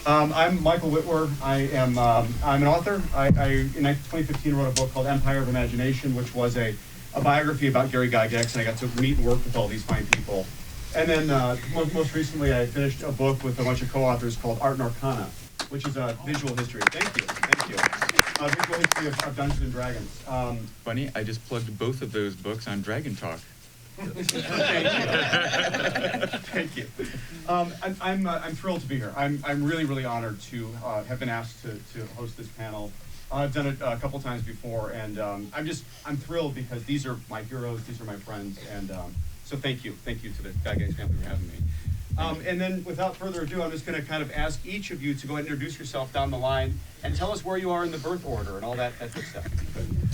I'm Michael Whitwer. I'm an author. I in 2015 wrote a book called Empire of Imagination, which was a biography about Gary Gygax, and I got to meet and work with all these fine people. And then most recently, I finished a book with a bunch of co-authors called Art and Arcana, which is a visual history. Thank you. Visual history of Dungeons and Dragons. Funny, I just plugged both of those books on Dragon Talk. Thank you. I'm thrilled to be here. I'm really honored to have been asked to host this panel. I've done it a couple times before, and I'm thrilled because these are my heroes, these are my friends, and so thank you to the Gygax family for having me. And then, without further ado, I'm just going to kind of ask each of you to go ahead and introduce yourself down the line and tell us where you are in the birth order and all that good stuff.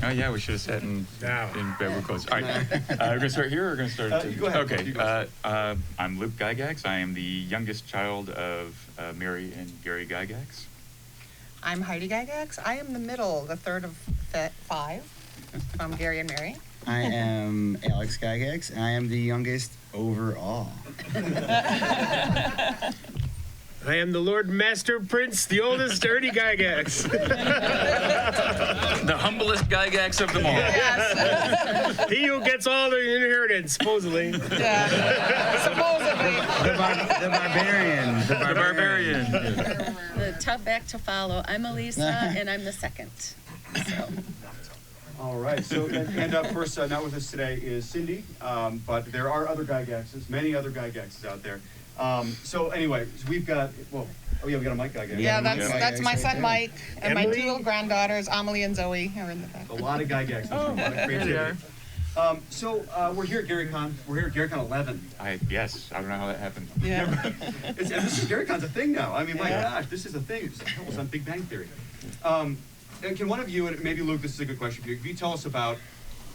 Oh yeah, we should have sat in bed with clothes. All right, we're going to start here, or we're going to start? You go ahead. Okay, I'm Luke Gygax. I am the youngest child of Mary and Gary Gygax. I'm Heidi Gygax. I am the middle, the third of five from Gary and Mary. I am Alex Gygax, and I am the youngest overall. I am the Lord Master Prince, the oldest Ernie Gygax. The humblest Gygax of them all. Yes. He who gets all the inheritance, supposedly. Yeah. Supposedly. The barbarian. The barbarian. The tough act to follow. I'm Elise, and I'm the second. So. All right. So, and of course, not with us today is Cindy, but there are other Gygaxes, many other Gygaxes out there. So anyway, we've got, we got a Mike Gygax. Yeah, that's my son Mike, and my Emily? two little granddaughters, Amelie and Zoe, are in the back. A lot of Gygaxes, a lot of creativity. So we're here at GaryCon. We're here at GaryCon 11. Yes, I don't know how that happened. Yeah. And this is GaryCon's a thing now. I mean, my gosh, this is a thing. It's almost on Big Bang Theory. And can one of you, and maybe Luke, this is a good question for you, can you tell us about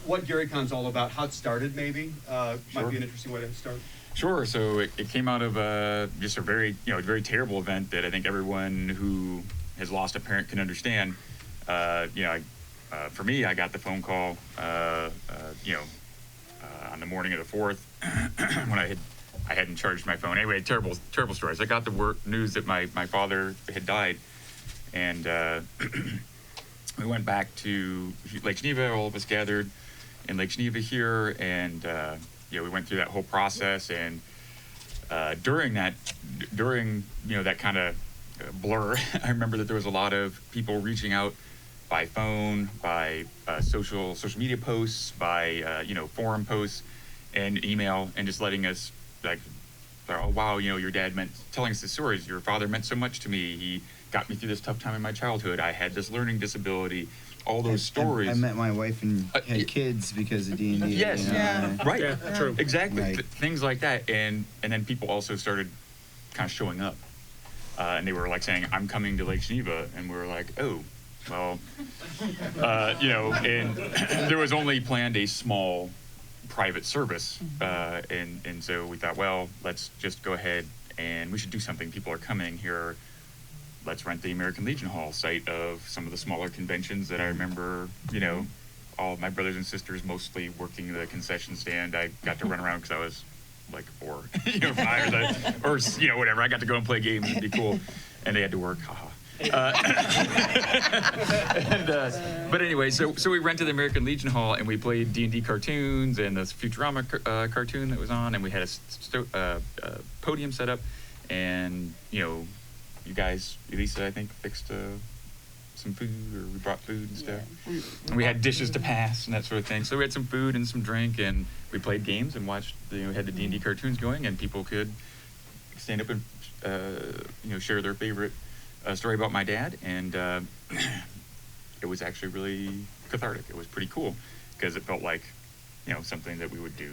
what GaryCon's all about, how it started maybe? Might be an interesting way to start. Sure. So it came out of just a very terrible event that I think everyone who has lost a parent can understand. For me, I got the phone call, on the morning of the 4th when I hadn't charged my phone. Anyway, terrible stories. I got the news that my father had died, and we went back to Lake Geneva. All of us gathered in Lake Geneva here, and we went through that whole process. And during that kind of blur, I remember that there was a lot of people reaching out by phone, by social media posts, by forum posts, and email, and just letting us oh wow, your dad telling us the stories. Your father meant so much to me. He got me through this tough time in my childhood. I had this learning disability. All those stories. I met my wife and had kids because of D&D. Yes, right. Yeah, true. Exactly. Right. Things like that, and then people also started kind of showing up, and they were saying, "I'm coming to Lake Geneva," and we were like, "Oh, well," and there was only planned a small private service, and so we thought, well, let's just go ahead and we should do something. People are coming here. Let's rent the American Legion Hall, site of some of the smaller conventions that I remember, all of my brothers and sisters mostly working the concession stand. I got to run around because I was 4, 5, or whatever. I got to go and play games. It'd be cool. And they had to work. Haha. But anyway, so we rented the American Legion Hall, and we played D&D cartoons and this Futurama cartoon that was on, and we had a podium set up, and you guys, Elise, I think, fixed some food, or we brought food and stuff. Yeah. And we had dishes to pass and that sort of thing. So we had some food and some drink, and we played games and watched. We had the D&D cartoons going, and people could stand up and share their favorite story about my dad, and it was actually really cathartic. It was pretty cool because it felt like something that we would do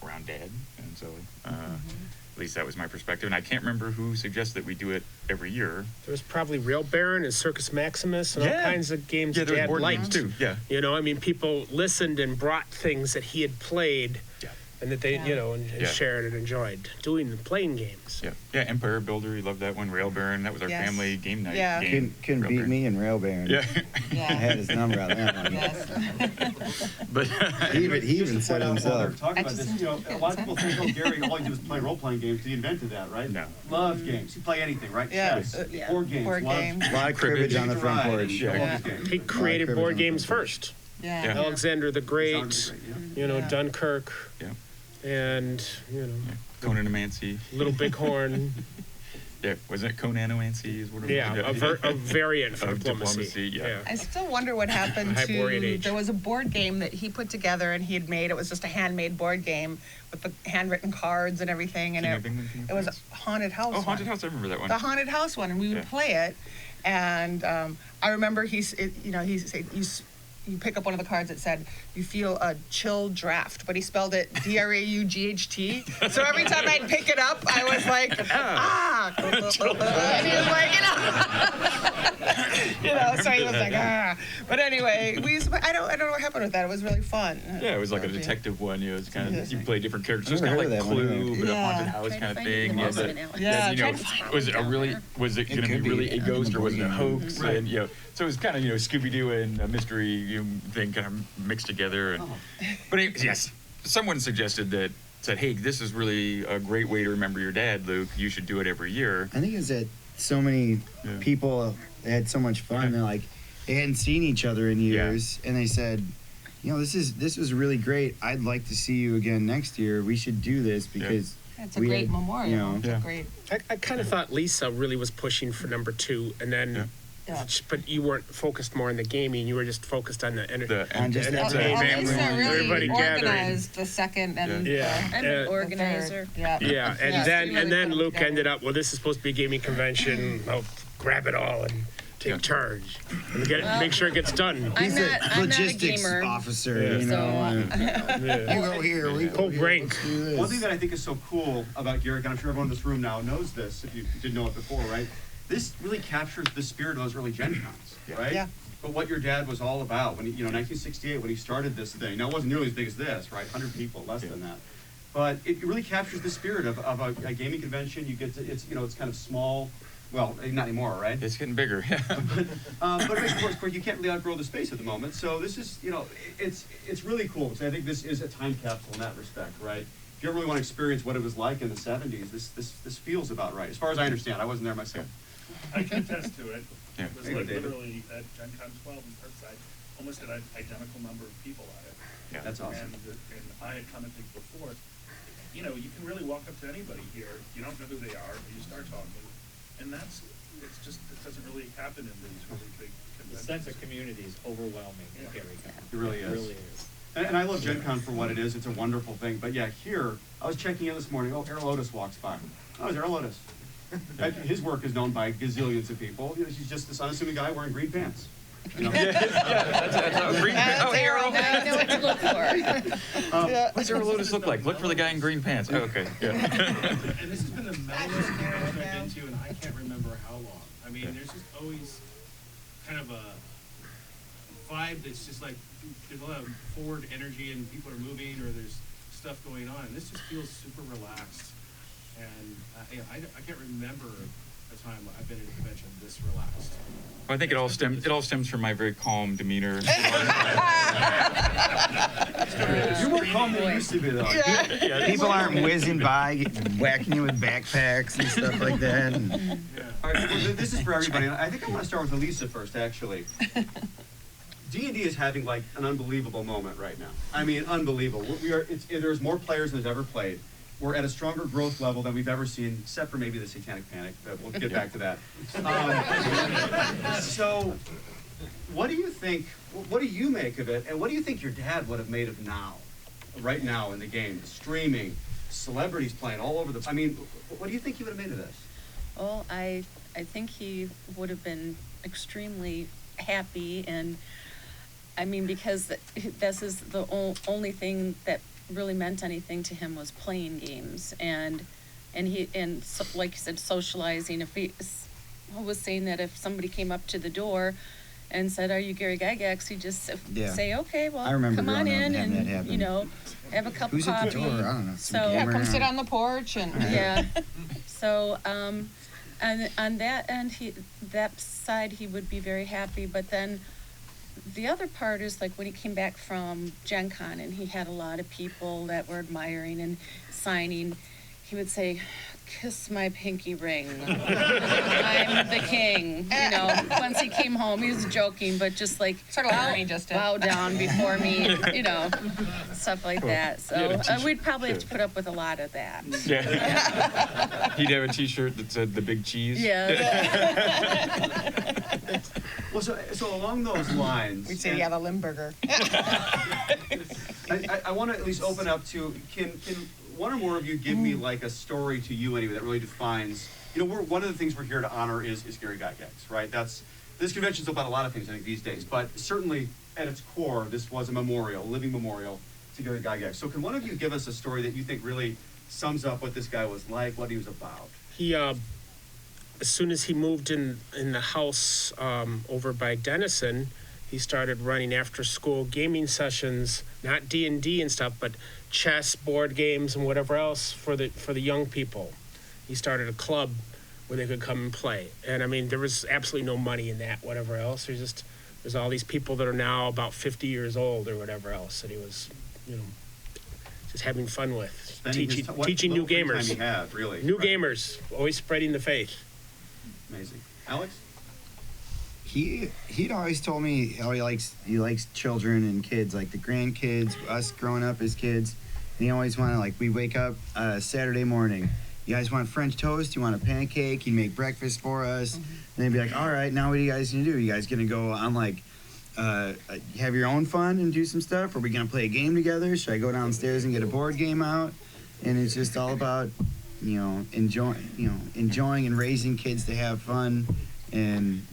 around Dad, and so at least that was my perspective. And I can't remember who suggested that we do it every year. There was probably Rail Baron and Circus Maximus and all kinds of games that Dad liked too. Yeah, people listened and brought things that he had played and that they, Yeah. and Yeah. shared and enjoyed playing games. Yeah, Empire Builder, you loved that one. Rail Baron, that was our Yes. family game night Yeah. game. Couldn't Rail beat Baron. me in Rail Baron. Yeah, I had his number on that one. Yes. but He even Just to said point out while they're himself. talking I about just this, a lot of people think, oh, Gary, all he did was play role-playing games. He invented that, right? No. Loved games. He'd play anything, right? Yeah. Chess, Yeah. board games. Board loved games. A lot of cribbage on the front porch. Yeah. He created cribbage board on the games front first. Yeah. Alexander the Great, Yeah. Dunkirk, Yeah. and Conanomancy. Little Bighorn. Yeah, wasn't it Conanomancy is what it was? Yeah, a variant for Of diplomacy. diplomacy, yeah. I still wonder what happened Hyborian to. age. There was a board game that he put together and he had made. It was just a handmade board game with the handwritten cards and everything. And King of England, King of it was a France? haunted house. Oh, Haunted one. House, I remember that one. The haunted house one, and we would Yeah. play it. And I remember he said, you pick up one of the cards that said, you feel a chill draft, but he spelled it D-R-A-U-G-H-T. So every time I'd pick it up, I was like, and he was like, so he was like, But anyway, I don't know what happened with that. It was really fun. Yeah, it was like a detective one. It's kind of, you Interesting. play different characters. I've It's kind of never like heard of that one, Clue, but a Yeah. haunted house Try to kind of find it thing. in the Yeah, most of but it now. Yeah, then, try to find was it a really, down was it going to could be really be a ghost or was it a board hoax? Right. And, so it was kind of, Scooby-Doo and a mystery thing kind of mixed together. And, But yes, someone suggested said, hey, this is really a great way to remember your dad, Luke. You should do it every year. I think it's that so many Yeah. people had so much fun. They're like, they hadn't seen each other in years, and they said, this was really great. I'd like to see you again next year. We should do this because It's a we great had, memorial. It's Yeah. a great. I kind of thought Lisa really was pushing for number 2, and then, Yeah. but you weren't focused more on the gaming. You were just focused on the On just the the entertainment. Elisa really Everybody gathering. organized the second and Yeah. I'm an organizer. Yeah. Yeah, and Yeah, then she really and then put them Luke together. ended up. Well, this is supposed to be a gaming convention. I'll grab it all and take Yeah. charge and Well, make sure it gets done. I'm he's not a a logistics gamer. officer, Yeah. you know. Yeah. You go here, we go Pull here, rank. let's do this. One thing that I think is so cool about Gary, and I'm sure everyone in this room now knows this, if you didn't know it before, right? This really captures the spirit of those early Gen Cons, right? Yeah. But what your dad was all about when he, 1968, when he started this thing. Now, it wasn't nearly as big as this, right? 100 people, less than that. But it really captures the spirit of a gaming convention. You get to, it's kind of small. Well, not anymore, right? It's getting bigger. But of course, you can't really outgrow the space at the moment. So this is, it's really cool because I think this is a time capsule in that respect, right? If you ever really want to experience what it was like in the 70s, this feels about right. As far as I understand, I wasn't there myself. I can attest to it. Yeah. It was Hey, like David. literally at Gen Con 12 in Parkside, almost an identical number of people at it. Yeah. That's awesome. And I had commented before, you can really walk up to anybody here. You don't know who they are, but you start talking. And it doesn't really happen in these really big The conventions. sense of community is overwhelming at Yeah. Gary Gygax. It really It is. really is. And I love Gen Con for what it is. It's a wonderful thing. But yeah, here, I was checking in this morning. Oh, Errol Otis walks by. Oh, it's Errol Otis. His work is known by gazillions of people. He's just this unassuming guy wearing green pants. Green That's Errol. I know what to look for. What's your Lotus look like? Look for the guy in green pants. Oh, okay. Yeah. And this has been the mellowest convention I've been to, and I can't remember how long. I mean, there's just always kind of a vibe that's just like, there's a lot of forward energy and people are moving or there's stuff going on. And this just feels super relaxed. And I can't remember a time I've been at a convention this relaxed. Well, I think it all stems from my very calm demeanor. You're more calm than you used to be, though. People aren't whizzing by, whacking you with backpacks and stuff like that. And All right, well, this is for everybody. And I think I want to start with Elisa first, actually. D&D is having like an unbelievable moment right now. I mean, unbelievable. There's more players than have ever played. We're at a stronger growth level than we've ever seen, except for maybe the Satanic Panic, but we'll get back to that. So, what do you think, what do you make of it, and what do you think your dad would have made of right now in the game? Streaming, celebrities playing all over I mean, what do you think he would have made of this? Well, I think he would have been extremely happy, and I mean, because this is the only thing that really meant anything to him was playing games, and like you said, socializing. If he was saying that if somebody came up to the door and said, "Are you Gary Gygax?" You just Yeah. say, "Okay, well, I remember come on growing up in having that and happen. you know, have a cup Who's of at coffee." the door? I don't know. Some So- Yeah, gamer come sit around. on the porch and. Yeah. So, and on that end, that side, he would be very happy. But then the other part is like when he came back from Gen Con and he had a lot of people that were admiring and signing, he would say, "Kiss my pinky ring. I'm the king." You know, once he came home, he was joking, but just like Sort of like Ernie just did. bow down before me, you know, stuff like that. So we'd probably have to put up with a lot of that. Yeah. He'd have a T-shirt that said "the big cheese." Yeah. Well, so along those lines, We'd say, yeah, the Limburger. I want to at least open up to, can one or more of you give me like a story to you anyway that really defines, you know, one of the things we're here to honor is Gary Gygax, right? This convention's about a lot of things, I think, these days, but certainly at its core, this was a memorial, a living memorial to Gary Gygax. So can one of you give us a story that you think really sums up what this guy was like, what he was about? He, as soon as he moved in the house over by Denison, he started running after-school gaming sessions, not D&D and stuff, but chess, board games, and whatever else for the young people. He started a club where they could come and play. And I mean, there was absolutely no money in that, whatever else. There's all these people that are now about 50 years old or whatever else that he was, you know, just having fun with, teaching new gamers. Time you have, really. New right? gamers, always spreading the faith. Amazing. Alex? He'd always told me how he likes children and kids, like the grandkids, us growing up as kids. And he always wanted, like, we wake up Saturday morning. You guys want French toast? You want a pancake? He'd make breakfast for us. And they'd be like, all right, now what are you guys gonna do? You guys gonna go on like have your own fun and do some stuff? Or are we gonna play a game together? Should I go downstairs and get a board game out? And it's just all about, you know, enjoying and raising kids to have fun and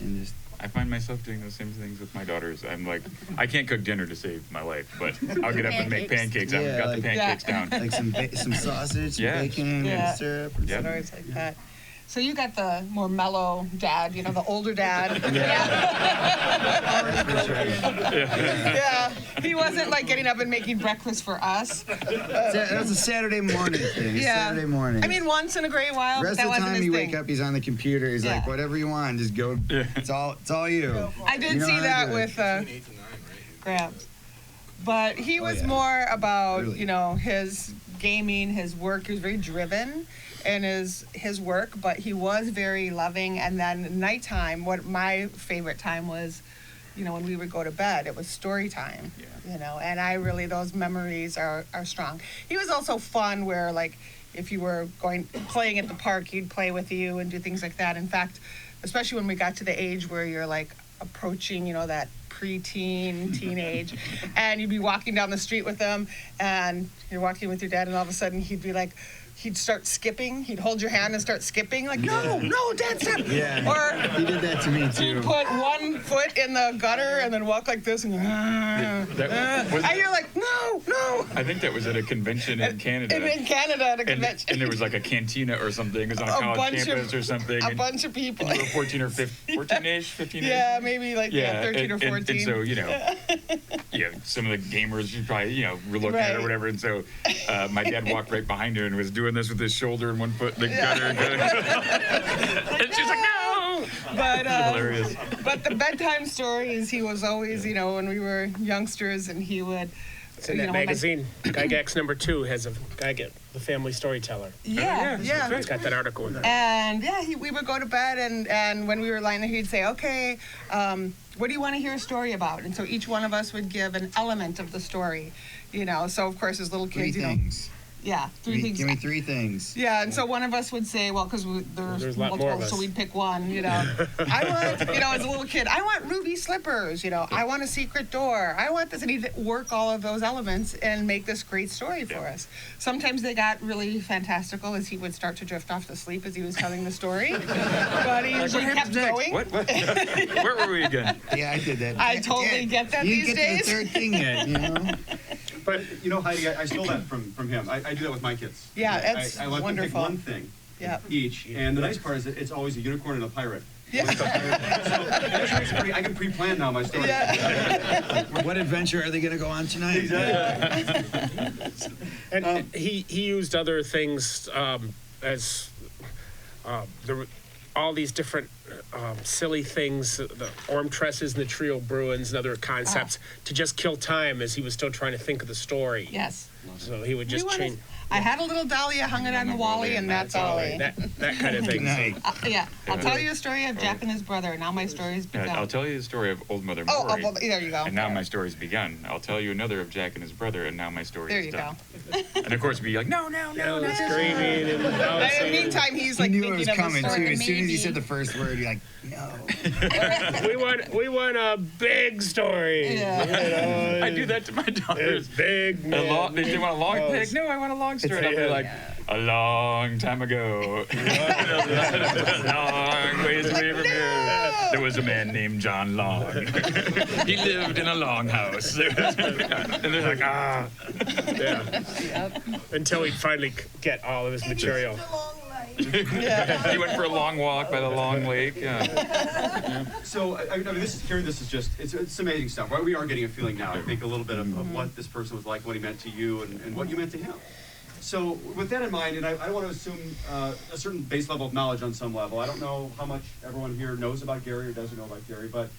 just. I find myself doing those same things with my daughters. I'm like, I can't cook dinner to save my life, but I'll get up and make pancakes. I've Yeah, got like- the pancakes down. Like some sausage, some Yeah. bacon, Yeah. and syrup. Yeah. Stories like that. So you got the more mellow dad, you know, the older dad. Yeah. He wasn't like getting up and making breakfast for us. That was a Saturday morning thing. Yeah. Saturday morning. I mean, once in a great while, but rest that of the wasn't time his you thing. wake up, he's on the computer. He's like, Yeah. whatever you want, just go. Yeah. It's all you. I did You know see how to that do it. with Gramps. But he was yeah. more about, Really. you know, his gaming, his work. He was very driven in his work, but he was very loving. And then nighttime, what my favorite time was, you know, when we would go to bed, it was story time. Yeah. You know, and I really, those memories are strong. He was also fun where, like, if you were playing at the park, he'd play with you and do things like that. In fact, especially when we got to the age where you're like approaching, you know, that preteen, teenage, and you'd be walking down the street with them, and you're walking with your dad, and all of a sudden he'd be like, he'd start skipping. He'd hold your hand and start skipping, like, no, Dad, stop. Yeah. Or He did that to me too. he'd put one foot in the gutter and then walk like this, and and you're like, no. I think that was at a convention in Canada. In Canada at a and, convention. and there was like a cantina or something. It was on a A college bunch campus of- or something. a and bunch of people. You were 14-ish, 15-ish. Yeah, maybe like 13 or 14. And so, you know, some of the gamers you probably, you know, were looking at Right. or whatever. And so my dad walked right behind her and was doing this with his shoulder and one foot in the gutter. And she's like, no! But Hilarious. but the bedtime stories, he was always, you know, when we were youngsters, and he would. It's in you that know, when magazine. Gygax #2 has a Gygax, the family storyteller. Yeah. It's got that article in there. And we would go to bed, and when we were lying there, he'd say, okay, what do you want to hear a story about? And so each one of us would give an element of the story, you know. So of course, as little Three kids, you know, things. yeah, three things. Give me 3 things. Yeah, and so one of us would say, well, because There's there's a lot more of multiple, so us. we'd pick one, you know. I want, you know, as a little kid, I want ruby slippers, you know. I want a secret door. I want this. And he'd work all of those elements and make this great story for us. Sometimes they got really fantastical as he would start to drift off to sleep as he was telling the story. But he usually kept going. What? Where were we again? Yeah, I did that. I totally get that you these didn't get days. to the 3rd thing yet, you know. But, you know, Heidi, I stole that from him. I do that with my kids. Yeah, it's I let wonderful. them pick one thing Yeah. each. And the nice part is that it's always a unicorn and a pirate. I can pre-plan now my story. What adventure are they going to go on tonight? And he used other things as there were all these different silly things, the orm tresses and the trio bruins and other concepts to just kill time as he was still trying to think of the story. Yes. So he would just change. I had a little dahlia, hung it on the wally, and that's all. That kind of thing. Nice. Yeah, I'll tell you a story of Jack and his brother. Now my story's begun. I'll tell you the story of Old Mother Oh, Maury. well, there you go. And now my story's begun. I'll tell you another of Jack and his brother, and now my story There is you done. go. And of course, be like, no, Screaming and And in the bouncing. meantime, he's He like knew it was thinking of coming the too. story. As soon as he maybe. said the first word, you're like, no. We want a big story. Yeah. I do that to my daughters. It's big. They Man. want a long Oh, pic. No, I want a long story. And I'll be like, a long time ago, a long ways away from here, there was a man named John Long. He lived in a long house. And they're like, Yeah. Yep. Until we finally get all of his material. he went for a long walk by the long lake. Yeah. So, I mean, this is just, it's amazing stuff. Right? We are getting a feeling now, I think, a little bit of what this person was like, what he meant to you, and what you meant to him. So, with that in mind, and I want to assume a certain base level of knowledge on some level. I don't know how much everyone here knows about Gary or doesn't know about Gary, but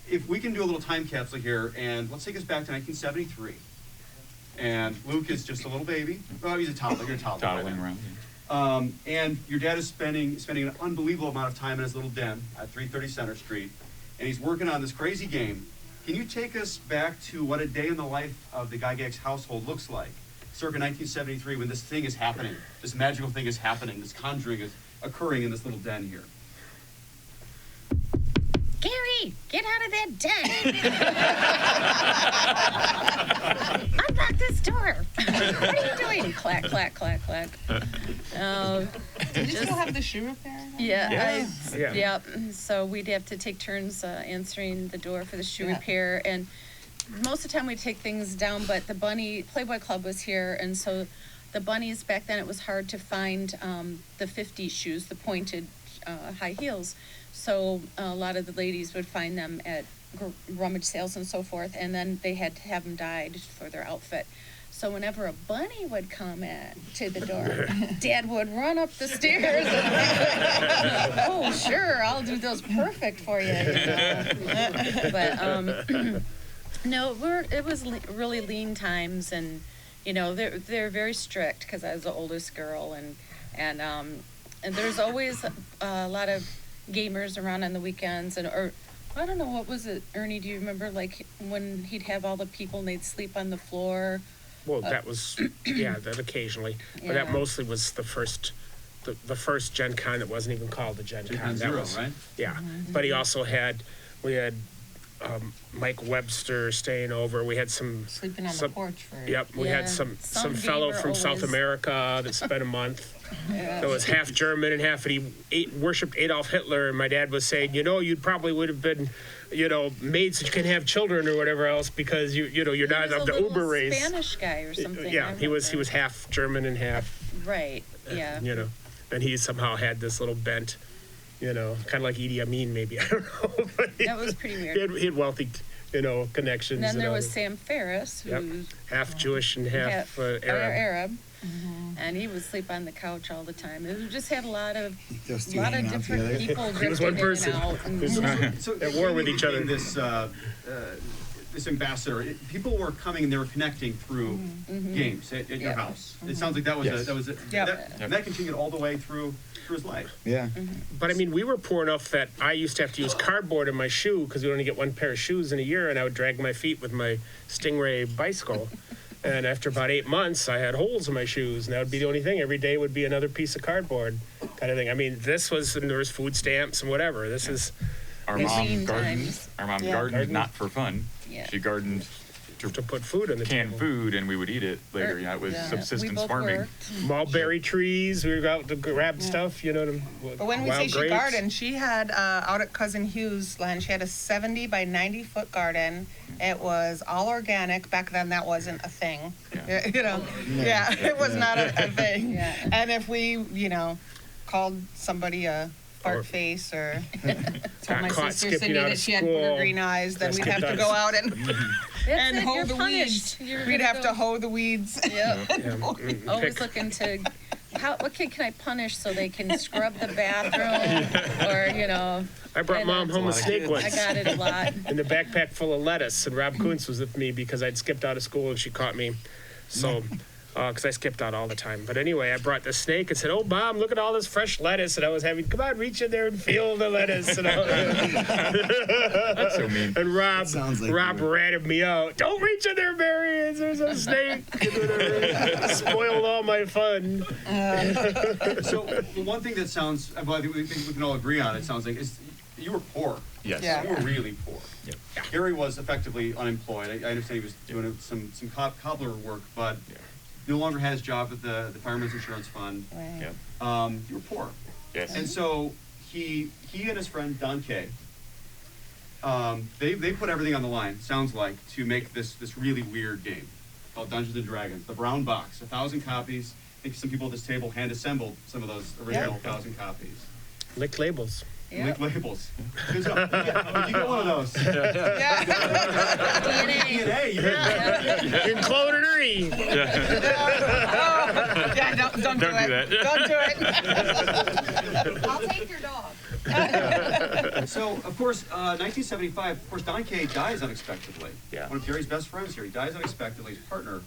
if we can do a little time capsule here, and let's take us back to 1973. And Luke is just a little baby. Well, he's a toddler. You're a toddler. Toddling around. And your dad is spending an unbelievable amount of time in his little den at 330 Center Street, and he's working on this crazy game. Can you take us back to what a day in the life of the Gygax household looks like, circa 1973, when this thing is happening, this magical thing is happening, this conjuring is occurring in this little den here? Gary, get out of that den. Unlock this door. What are you doing? Clack, clack, clack, clack. Did you still have the shoe repair? Yeah. Yeah. Yep. So we'd have to take turns answering the door for the shoe Yeah. repair. And most of the time we'd take things down, but the Playboy Club was here. And so the bunnies, back then it was hard to find the 50s shoes, the pointed high heels. So a lot of the ladies would find them at rummage sales and so forth, and then they had to have them dyed for their outfit. So whenever a bunny would come to the door, Dad would run up the stairs and oh, sure, I'll do those perfect for you. But no, it was really lean times, and they're very strict because I was the oldest girl, and there's always a lot of gamers around on the weekends, or I don't know, what was it, Ernie, do you remember, like when he'd have all the people and they'd sleep on the floor? Well, that was, that occasionally. But that Yeah. mostly was the first Gen Con that wasn't even called the Gen Con. That Zero, was, right? Yeah. But we had Mike Webster staying over. We had Sleeping on the porch for. Yep, we had some fellow gamer from South always- America that spent a month. Yeah. That was half German and half, and he worshipped Adolf Hitler. And my dad was saying, you probably would have been, made so you can have children or whatever else because you're not of the Uber race. Spanish guy or something. Yeah, I he was remember. half German and half. Right. Yeah. And he somehow had this little bent, kind of like Idi Amin maybe. I don't know. But That was pretty weird. He had wealthy, connections. And then there all was that. Sam Ferris, Yep. who's Half Jewish and half Arab. and he would sleep on the couch all the time. We just had a lot of Those two hanging out different together. people He was one drifting in person. and out. And So At war with each other. This ambassador, people were coming and they were connecting through games at your Yep. house. It sounds like that was Yes. that continued all the way through his life. Yeah. But I mean, we were poor enough that I used to have to use cardboard in my shoe because we only get one pair of shoes in a year, and I would drag my feet with my Stingray bicycle. And after about 8 months, I had holes in my shoes, and that would be the only thing. Every day would be another piece of cardboard, kind of thing. I mean, and there was food stamps and whatever. This is Our Lean mom gardened. times. Our mom Yeah. gardened not for fun. Yeah. She gardened to put food on the canned table. food, and we would eat it later. Yeah, it was Yeah. We subsistence both farming. worked. Mulberry trees. We were out to grab stuff, But when we say wild she grapes. gardened, she had out at Cousin Hugh's land, she had a 70 by 90 foot garden. It was all organic. Back then, that wasn't a thing. Yeah. It was not a thing. Yeah. And if we, called somebody a fart face or told my caught sister skipping Cindy out that of she had school. booger green eyes, then we'd have to go out and That's it, hoe you're the punished. weeds. You're We'd gonna have to go- hoe the weeds. Yep. Always Pick- looking to, what kid can I punish so they can scrub the bathroom or, you know. I brought and, Mom home a snake I once. got it a lot. In a backpack full of lettuce, and Rob Kuntz was with me because I'd skipped out of school and she caught me. So, because I skipped out all the time. But anyway, I brought the snake and said, "Oh, Mom, look at all this fresh lettuce." And I was having, "Come on, reach in there and feel the lettuce." And, That's so mean. and Rob, sounds like Rob you. ratted me out. "Don't reach in there, Barry. There's a snake." Spoiled all my fun. So the one thing that sounds, well, I think we can all agree on, it sounds like, is you were poor. Yes. Yeah. You were really poor. Yep. Gary was effectively unemployed. I understand he was doing some cobbler work, but Yeah. no longer had his job at the Fireman's Insurance Fund. Right. Yep. You were poor. Yes. And so he and his friend Don Kay, they put everything on the line, sounds like, to make this really weird game called Dungeons and Dragons. The brown box, 1,000 copies. I think some people at this table hand assembled some of those original 1,000 copies. Licked labels. Lick labels. Good job. You get one of those. Yeah. DNA. You can clone an Ernie. Yeah, don't do Don't do it. that. Don't do it. I'll take your dog. So, of course, 1975, of course, Don Kay dies unexpectedly. Yeah. One of Gary's best friends here. He dies unexpectedly, his partner.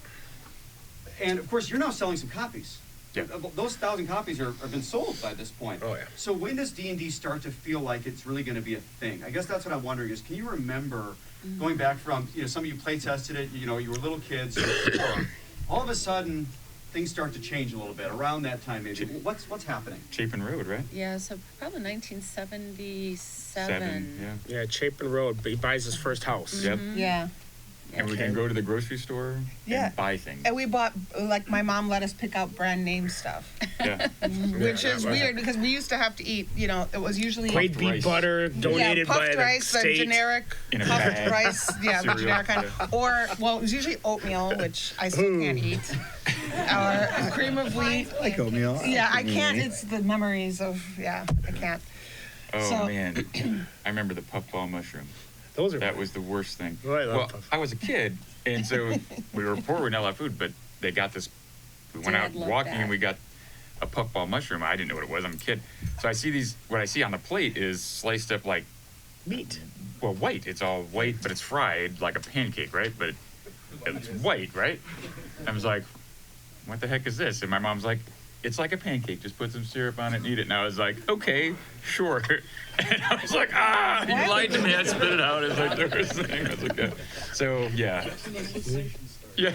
And, of course, you're now selling some copies. Yeah. Those 1,000 copies have been sold by this point. Oh, yeah. So when does D&D start to feel like it's really going to be a thing? I guess that's what I'm wondering is, can you remember going back from, some of you play tested it, you were little kids, you were poor. All of a sudden, things start to change a little bit around that time maybe. What's happening? Chapin Road, right? Yeah, so probably 1977. Yeah. Yeah, Chapin Road. He buys his first house. Yep. Yeah. And we can go to the grocery store Yeah. and buy things. And we bought, like, my mom let us pick out brand name stuff, Yeah. which Yeah, is right. weird because we used to have to eat, it was usually Great beef rice. butter donated by puffed the rice, the state. generic In a puffed bag. rice, the Cereal. generic kind. Or, well, it was usually oatmeal, which I still can't eat, or cream of wheat. I like oatmeal. Yeah, I can't. Really. It's the memories of, I can't. Oh, So- man. I remember the puffball mushroom. Those are That was the worst thing. Oh, I love well, puff. I was a kid, and so we were poor, we didn't have a lot of food, but they got this, we went Dad out loved walking that. and we got a puffball mushroom. I didn't know what it was, I'm a kid. So I see what I see on the plate is sliced up like, meat. well, white. It's all white, but it's fried like a pancake, right? But it's white, right? I was like, what the heck is this? And my mom's like, it's like a pancake. Just put some syrup on it and eat it. And I was like, okay, sure. And I was like, you lied to me. I spit it out. It was like the worst thing. I was like, so, yeah. Yeah.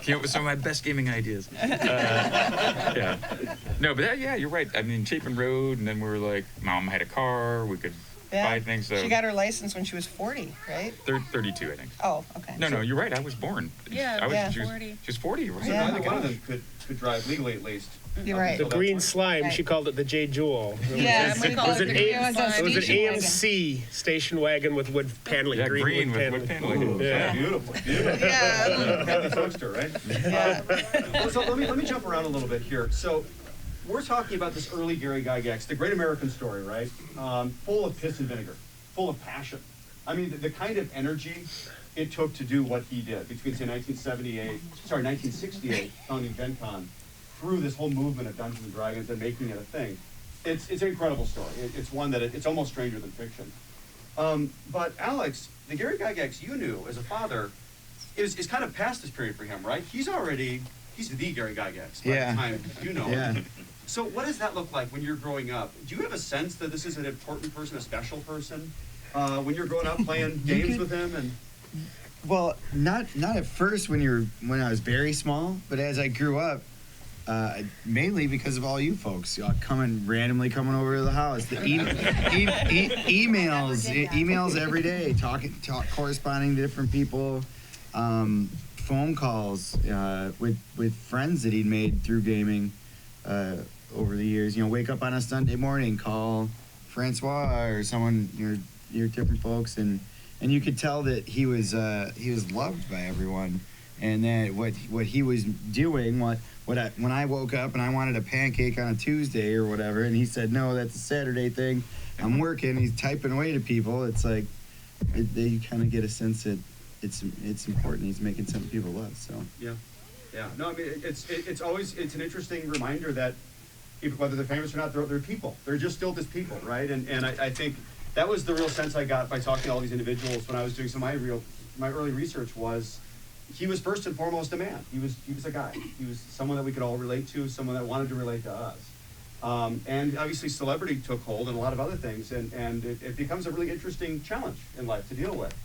Came up with some of my best gaming ideas. Yeah. No, but you're right. I mean, Chapin Road, and then we were like, Mom had a car. We could buy things. So She got her license when she was 40, right? 32, I think. Oh, okay. No, you're right. I was born. Yeah, I was, yeah. She was 40. She was 40. Right? Yeah. Neither one of them could drive legally, at least. You're right. The green slime, Right. she called it the J Jewel. Yeah, we it call was it an the A- green slime. It was an station wagon. AMC station wagon with wood paneling. Yeah, green with paneling. wood paneling. Ooh, Yeah. beautiful. Yeah. Happy toaster, right? Yeah. So let me jump around a little bit here. So we're talking about this early Gary Gygax, the great American story, right? Full of piss and vinegar, full of passion. I mean, the kind of energy it took to do what he did between, say, 1968, founding Gen Con, through this whole movement of Dungeons and Dragons and making it a thing. It's an incredible story. It's one that it's almost stranger than fiction. But Alex, the Gary Gygax you knew as a father is kind of past this period for him, right? He's the Gary Gygax by Yeah. the time you know Yeah. him. So what does that look like when you're growing up? Do you have a sense that this is an important person, a special person, when you're growing up playing games with him? And Well, not at first when I was very small, but as I grew up, mainly because of all you folks randomly coming over to the house, the emails every day, corresponding to different people, phone calls with friends that he'd made through gaming over the years. Wake up on a Sunday morning, call Francois or someone, your different folks, and you could tell that he was loved by everyone. And then what he was doing, when I woke up and I wanted a pancake on a Tuesday or whatever, and he said, no, that's a Saturday thing. I'm working. He's typing away to people. It's like they kind of get a sense that it's important. He's making something people love. So Yeah. No, I mean, it's always an interesting reminder that whether they're famous or not, they're people. They're just still just people, right? And I think that was the real sense I got by talking to all these individuals when I was doing some of my early research was he was first and foremost a man. He was a guy. He was someone that we could all relate to, someone that wanted to relate to us. And obviously celebrity took hold and a lot of other things, and it becomes a really interesting challenge in life to deal with.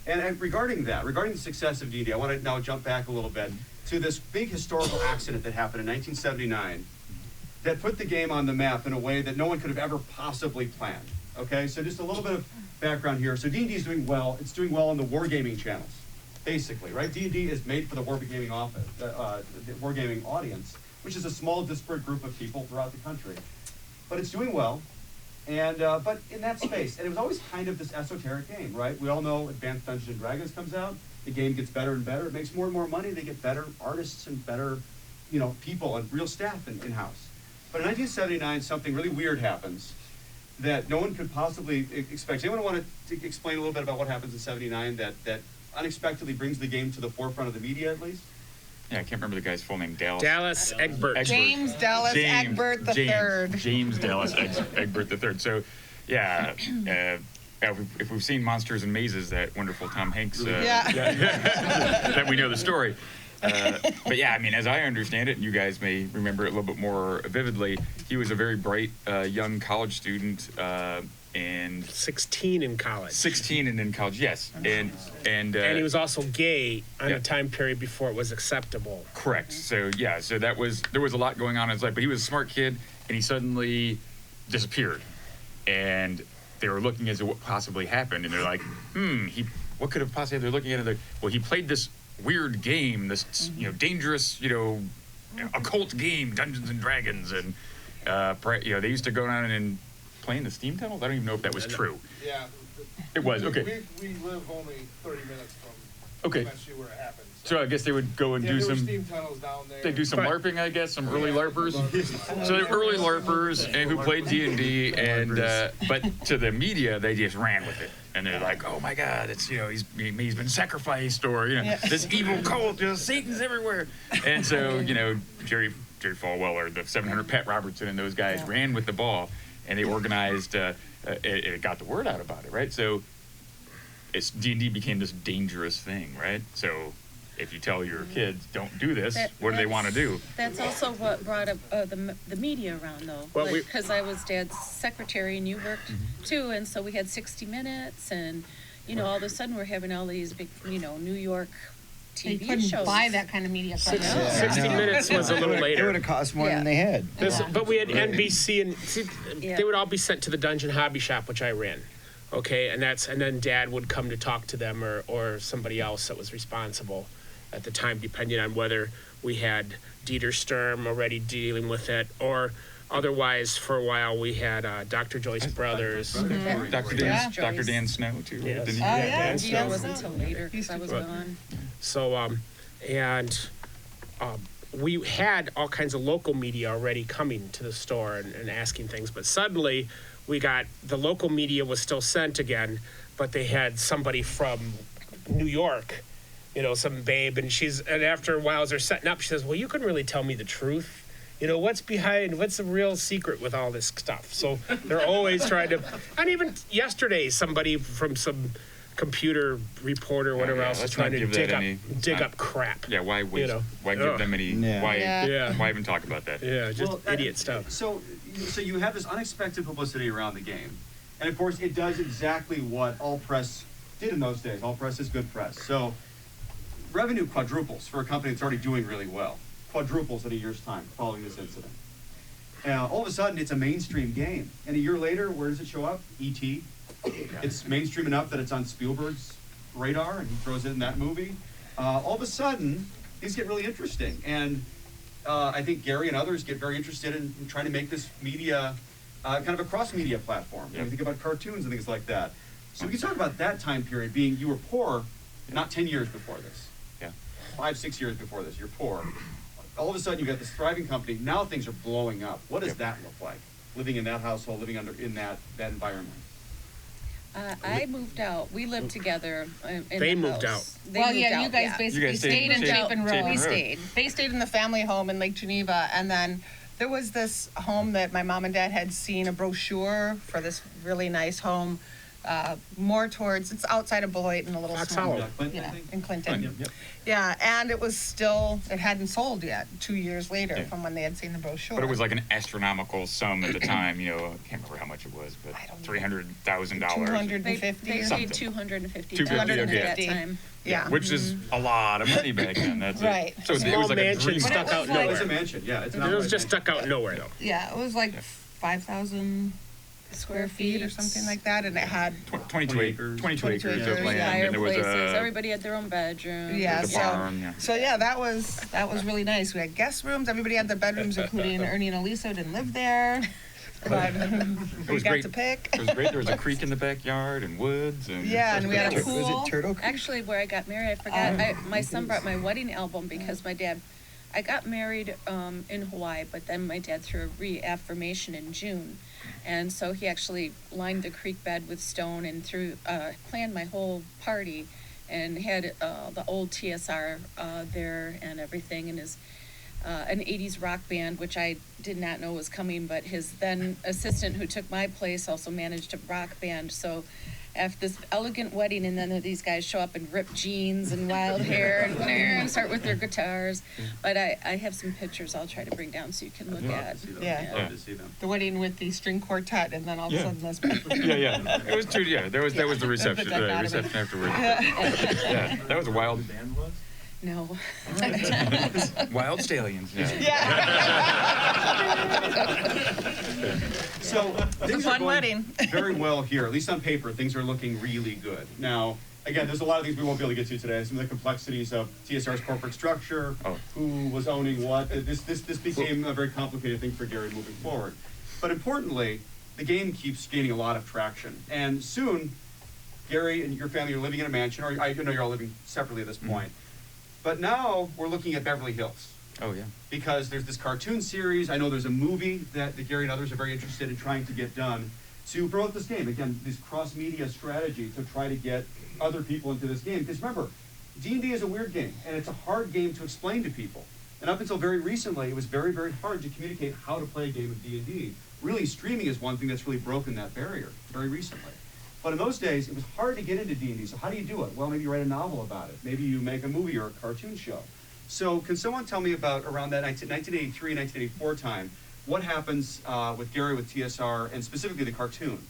And regarding the success of D&D, I want to now jump back a little bit to this big historical accident that happened in 1979 that put the game on the map in a way that no one could have ever possibly planned. Okay, so just a little bit of background here. So D&D is doing well. It's doing well on the wargaming channels, basically, right? D&D is made for the wargaming wargaming audience, which is a small, disparate group of people throughout the country. But it's doing well, and but in that space, and it was always kind of this esoteric game, right? We all know Advanced Dungeons and Dragons comes out. The game gets better and better. It makes more and more money. They get better artists and better, people and real staff in-house. But in 1979, something really weird happens that no one could possibly expect. Anyone want to explain a little bit about what happens in 79 that unexpectedly brings the game to the forefront of the media, at least? Yeah, I can't remember the guy's full name. Dallas Egbert. James Dallas Egbert III. James Dallas Egbert III. So, yeah, if we've seen Monsters and Mazes, that wonderful Tom Hanks, that we know the story. But yeah, I mean, as I understand it, and you guys may remember it a little bit more vividly, he was a very bright young college student, and 16 in college. 16 and in college, yes, and he was also gay on a time period before it was acceptable. Correct. So yeah, so there was a lot going on in his life, but he was a smart kid, and he suddenly disappeared, and they were looking as to what possibly happened, and they're like, what could have possibly? They're looking at it. Well, he played this weird game, this dangerous, occult game, Dungeons and Dragons, and they used to go down and play in the steam tunnels. I don't even know if that was true. Yeah, it was okay. We live only 30 minutes from okay. Actually where it happened. So I guess they would go and do some steam tunnels down there. They do some LARPing, I guess, some early LARPers. So they're early LARPers and who played D&D, and but to the media they just ran with it, and they're like, oh my God, it's he's been sacrificed, or this evil cult, Satan's everywhere, and so Jerry Falwell or the 700 Pat Robertson and those guys ran with the ball, and they organized. It got the word out about it, right? So D&D became this dangerous thing, right? So if you tell your kids don't do this, what do they want to do? That's also what brought up the media around, though. Well, because I was Dad's secretary and you worked too, and so we had 60 Minutes, and all of a sudden we're having all these big, New York TV you couldn't shows. buy that kind of media. 60 Minutes was a little later. It would have cost more than they had. But we had NBC, and they would all be sent to the Dungeon Hobby Shop, which I ran. Okay, and then Dad would come to talk to them or somebody else that was responsible at the time, depending on whether we had Dieter Sturm already dealing with it, or otherwise, for a while, we had Dr. Joyce Brothers. Dr. Dan Snow, too. Yes. Dan wasn't until later, because I was gone. So, we had all kinds of local media already coming to the store and asking things, but suddenly we got the local media was still sent again, but they had somebody from New York, some babe, and after a while as they're setting up, she says, well, you couldn't really tell me the truth. What's the real secret with all this stuff? So they're always trying to, and even yesterday, somebody from some computer reporter or whatever else is trying to dig up crap. Yeah, why waste? Why give them any? Why even talk about that? Yeah, just idiot stuff. So you have this unexpected publicity around the game, and of course it does exactly what all press did in those days. All press is good press. So revenue quadruples for a company that's already doing really well. Quadruples in a year's time following this incident. All of a sudden, it's a mainstream game. And a year later, where does it show up? E.T. It's mainstream enough that it's on Spielberg's radar, and he throws it in that movie. All of a sudden, things get really interesting. And I think Gary and others get very interested in trying to make this media kind of a cross-media platform. You think about cartoons and things like that. So we can talk about that time period being, you were poor not 10 years before this. Yeah. 5-6 years before this, you're poor. All of a sudden, you got this thriving company. Now things are blowing up. What does that look like? Living in that household, living in that environment. I moved out. We lived together in They the moved house. out. They Well, moved yeah, you out, guys yeah. basically You guys stayed in stayed Chapin Road. We Road. stayed. They stayed in the family home in Lake Geneva, and then there was this home that my mom and dad had seen a brochure for this really nice home, more towards, it's outside of Beloit and a little Fox small. Hollow. Clinton, I Yeah, think? in Clinton. Yep. Yeah, and it was still, it hadn't sold yet, 2 years later Yeah. from when they had seen the brochure. But it was like an astronomical sum at the time, you know, I can't remember how much it was, but I don't know. $300,000. 250 They or Something. paid $250,000 $250, at that okay. time. Yeah. Which is a lot of money back then. That's Right. So it Small was like a mansion dream. stuck But it out was No, like- it was a nowhere. mansion. Yeah, it's an It was outright just mansion. stuck out nowhere though. Yeah, it was like 5,000 square feet or something like that, and it had 22 acres. 22 22 acres of acres, land, yeah. and there was Fireplaces. a Everybody had their own bedroom. Yeah, the so, barn. Yeah. so yeah, that was really nice. We had guest rooms. Everybody had their bedrooms, including Ernie and Elise, who didn't live there. But we was got great. to pick. It was great. There was a creek in the backyard and woods and Yeah, and we had a Was pool. it Turtle Creek? Actually, where I got married, I forgot. My son brought my wedding album because my dad. I got married in Hawaii, but then my dad threw a reaffirmation in June, and so he actually lined the creek bed with stone and planned my whole party, and had the old TSR there and everything, and his an 80s rock band, which I did not know was coming, but his then assistant who took my place also managed a rock band. So after this elegant wedding, and then these guys show up in ripped jeans and wild hair and start with their guitars. But I have some pictures I'll try to bring down so you can look Love at. to see them. Yeah. Love to see them. The wedding with the string quartet, and then all of a Yeah. sudden this. yeah. It was true. Yeah, that was the reception. The dichotomy. reception afterwards. Yeah, that was a wild, The band was? No. wild stallions. Yeah. So It was a things are fun going wedding. very well here, at least on paper. Things are looking really good. Now, again, there's a lot of things we won't be able to get to today. Some of the complexities of TSR's corporate structure, who was owning what. This became a very complicated thing for Gary moving forward. But importantly, the game keeps gaining a lot of traction, and soon, Gary and your family are living in a mansion, or I know you're all living separately at this point. But now we're looking at Beverly Hills. Oh yeah. Because there's this cartoon series. I know there's a movie that Gary and others are very interested in trying to get done to promote this game. Again, this cross-media strategy to try to get other people into this game. Because remember, D&D is a weird game, and it's a hard game to explain to people. And up until very recently, it was very, very hard to communicate how to play a game of D&D. Really, streaming is one thing that's really broken that barrier very recently. But in those days, it was hard to get into D&D. So how do you do it? Well, maybe you write a novel about it. Maybe you make a movie or a cartoon show. So can someone tell me about around that 1983, 1984 time, what happens with Gary with TSR and specifically the cartoon?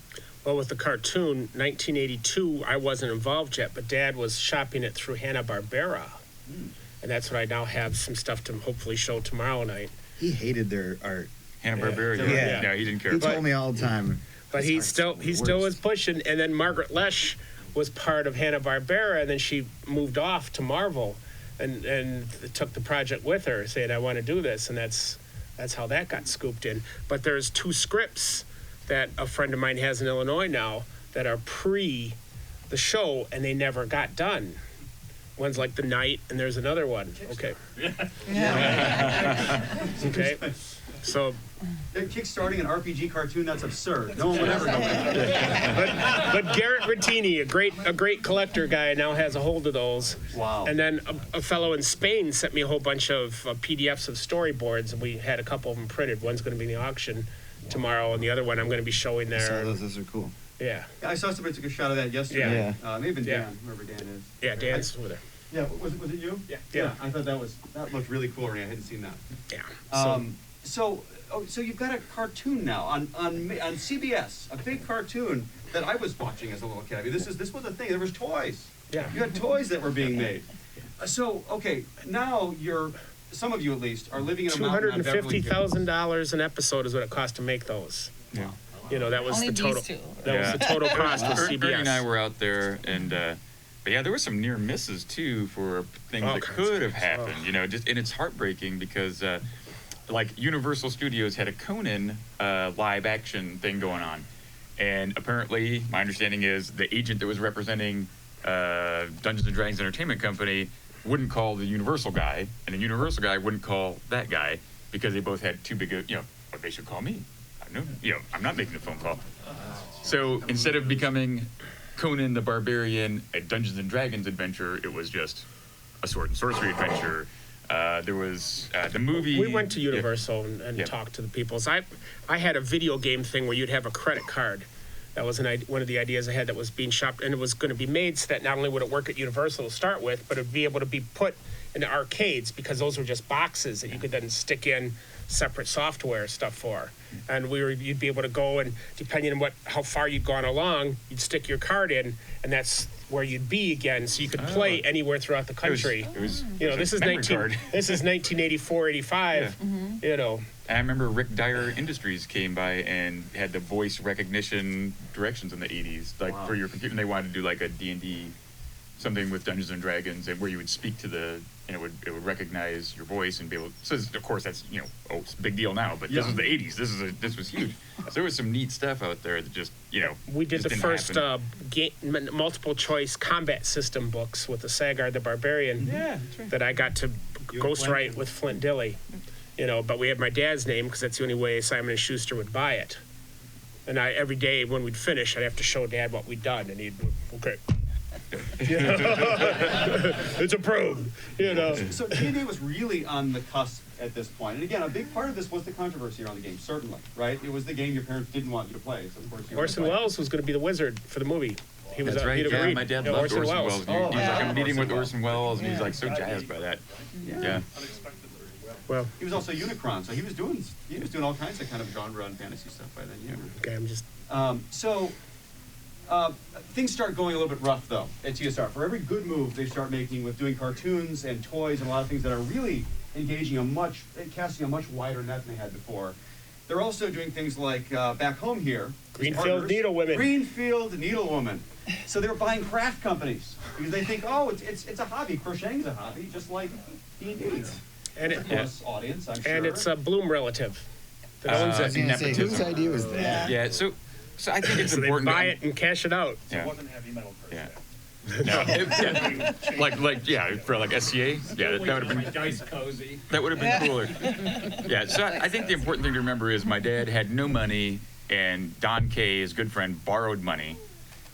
Well, with the cartoon, 1982, I wasn't involved yet, but Dad was shopping it through Hanna-Barbera. And that's what I now have some stuff to hopefully show tomorrow night. He hated their art. Hanna-Barbera. Yeah. Yeah, he didn't care. He But told me all the time. But he still was pushing, and then Margaret Lesh was part of Hanna-Barbera, and then she moved off to Marvel, and took the project with her, saying, I want to do this, and that's how that got scooped in. But there's 2 scripts that a friend of mine has in Illinois now that are pre the show, and they never got done. One's like The Night, and there's another one. Okay. Okay. So, Kickstarting an RPG cartoon, that's absurd. No one would ever go there. but Garrett Rattini, a great collector guy, now has a hold of those. Wow. And then a fellow in Spain sent me a whole bunch of PDFs of storyboards, and we had a couple of them printed. One's going to be in the auction tomorrow, and the other one I'm going to be showing So there. those are cool. Yeah, Yeah, I saw somebody took a shot of that yesterday. Yeah. Maybe Yeah. Dan, whoever Dan is. yeah, Dan's over there. Yeah, was it you? Yeah. I thought that looked really cool, Ernie. I hadn't seen that. Yeah. So you've got a cartoon now on CBS, a big cartoon that I was watching as a little kid. I mean, this was a thing. There was toys. Yeah. You had toys that were being made. So okay, now some of you at least are living in a mountain on Beverly Hills. $250,000 an episode is what it cost to make those. Yeah. You know, that was Only the total. these 2. That was the total cost with Ernie and I CBS. were out there, and but yeah, there were some near misses too for things All that kinds could of have things. happened. You know, and it's heartbreaking because like Universal Studios had a Conan live action thing going on, and apparently, my understanding is the agent that was representing Dungeons and Dragons Entertainment Company wouldn't call the Universal guy, and the Universal guy wouldn't call that guy because they both had too big a, but they should call me. I'm not making a phone call. So instead of becoming Conan the Barbarian, a Dungeons and Dragons adventure, it was just a sword and sorcery adventure. There was the movie. We went to Universal and talked to the people. So I had a video game thing where you'd have a credit card. That was one of the ideas I had that was being shopped, and it was going to be made so that not only would it work at Universal to start with, but it'd be able to be put in the arcades, because those were just boxes that you could then stick in separate software stuff for. And you'd be able to go, and depending on how far you'd gone along, you'd stick your card in, and that's where you'd be again, so you could play anywhere throughout the country. This is 1984, 85. And I remember Rick Dyer Industries came by and had the voice recognition directions in the 80s, for your computer, and they wanted to do like a D&D, something with Dungeons and Dragons, and where you would speak to and it would recognize your voice and be able. So of course that's it's a big deal now, but this was the 80s. This was huge. So there was some neat stuff out there that just we did the first multiple choice combat system books with the Sagar the Barbarian. Yeah, that's right. That I got to ghostwrite with Flint Dilley. But we had my dad's name because that's the only way Simon & Schuster would buy it. And every day when we'd finish, I'd have to show Dad what we'd done, and he'd okay. It's approved. So D&D was really on the cusp at this point. And again, a big part of this was the controversy around the game, certainly, right? It was the game your parents didn't want you to play. So of course Orson Welles was going to be the wizard for the movie. He was That's right. Peter Yeah, Reed. my dad loved Orson Welles. He was like a meeting with Orson Orson Welles, and he's like so jazzed by that. Yeah. Well, he was also Unicron, so he was doing all kinds of kind of genre and fantasy stuff by then. Yeah. Okay, I'm just. Things start going a little bit rough though at TSR. For every good move they start making with doing cartoons and toys and a lot of things that are really casting a much wider net than they had before. They're also doing things like back home here. Greenfield Needlewomen. Greenfield Needlewoman. So they're buying craft companies because they think, it's a hobby. Crocheting is a hobby, just like D&D. And audience, I'm sure. And it's a Bloom relative that owns it. Whose idea was that? Yeah. So I think it's so important. They buy it and cash it out. So it wasn't heavy metal per se. No, for like SCA, that would have been Dice cozy. That would have been cooler. Yeah, so I think the important thing to remember is my dad had no money, and Don Kay, his good friend, borrowed money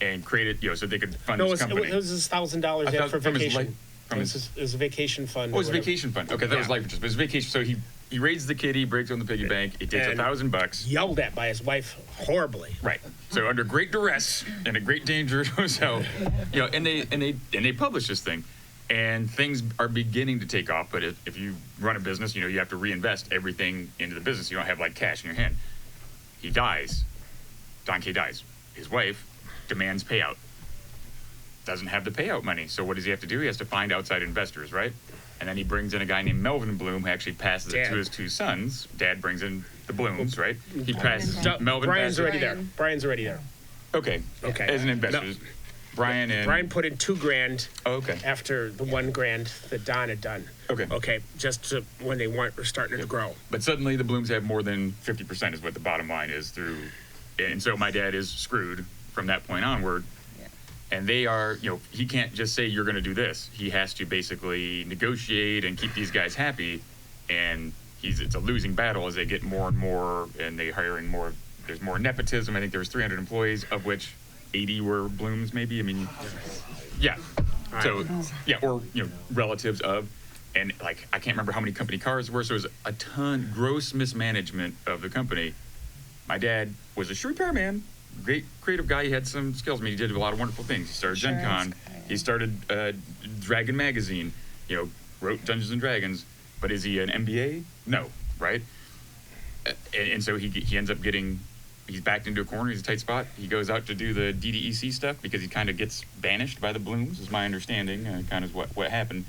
and created, so they could fund his company. It was his $1,000 he had for vacation. It was a vacation fund. Oh, it was a vacation fund. Okay, that was life insurance. But it was vacation. So he raised the kid, he breaks on the piggy bank, he takes $1,000. Yelled at by his wife horribly. Right. So under great duress and a great danger, so and they publish this thing, and things are beginning to take off. But if you run a business, you have to reinvest everything into the business. You don't have like cash in your hand. He dies. Don Kay dies. His wife demands payout. Doesn't have the payout money. So what does he have to do? He has to find outside investors, right? And then he brings in a guy named Melvin Bloom who actually passes it to his two sons. Dad brings in the Blooms, right? He passes Melvin. Brian's already there. Okay. As an investor. No. Brian put in $2,000 okay. after the $1,000 that Don had done. Okay, just when they were starting to grow. But suddenly the Blooms have more than 50% is what the bottom line is through, and so my dad is screwed from that point onward. And they are, he can't just say you're going to do this. He has to basically negotiate and keep these guys happy. And it's a losing battle as they get more and more, and they hiring more. There's more nepotism. I think there was 300 employees, of which 80 were Blooms, maybe. I mean, yeah. So, or relatives of, and like I can't remember how many company cars there were. So it was a ton, gross mismanagement of the company. My dad was a shoe repairman. Great creative guy. He had some skills. I mean, he did a lot of wonderful things. He started Gen Con. He started Dragon Magazine. Wrote Dungeons and Dragons. But is he an MBA? No, right? And so he ends up he's backed into a corner. He's a tight spot. He goes out to do the DDEC stuff because he kind of gets banished by the Blooms, is my understanding. Kind of what happened.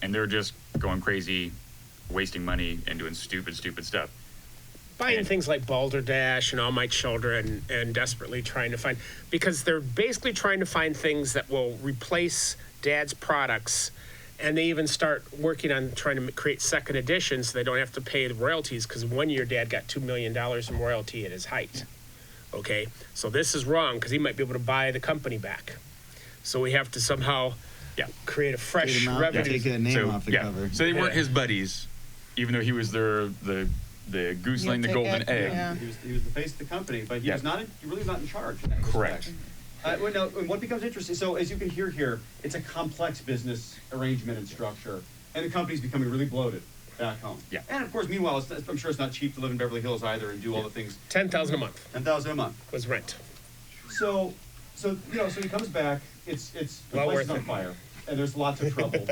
And they're just going crazy, wasting money and doing stupid stuff. Buying things like Balderdash and All My Children and desperately trying to find, because they're basically trying to find things that will replace Dad's products, and they even start working on trying to create second editions so they don't have to pay the royalties, because one year Dad got $2 million in royalty at his height. Okay, so this is wrong because he might be able to buy the company back. So we have to somehow Yeah, create a fresh Take 'em out, revenue. take that name So, off the yeah. cover. So they weren't Yeah. his buddies, even though he was the goose You laying the take golden it, egg. yeah. He was the face of the company, but he Yeah. was not. He really was not in charge. In that Correct. respect. Well, now, and what becomes interesting, so as you can hear here, it's a complex business arrangement and structure, and the company's becoming really bloated back home. Yeah. And of course, meanwhile, I'm sure it's not cheap to live in Beverly Hills either and do all the things. 10,000 a month $10,000 a month. was rent. So you know, so he comes back. It's the Well place is worth on it. fire, and there's lots of trouble.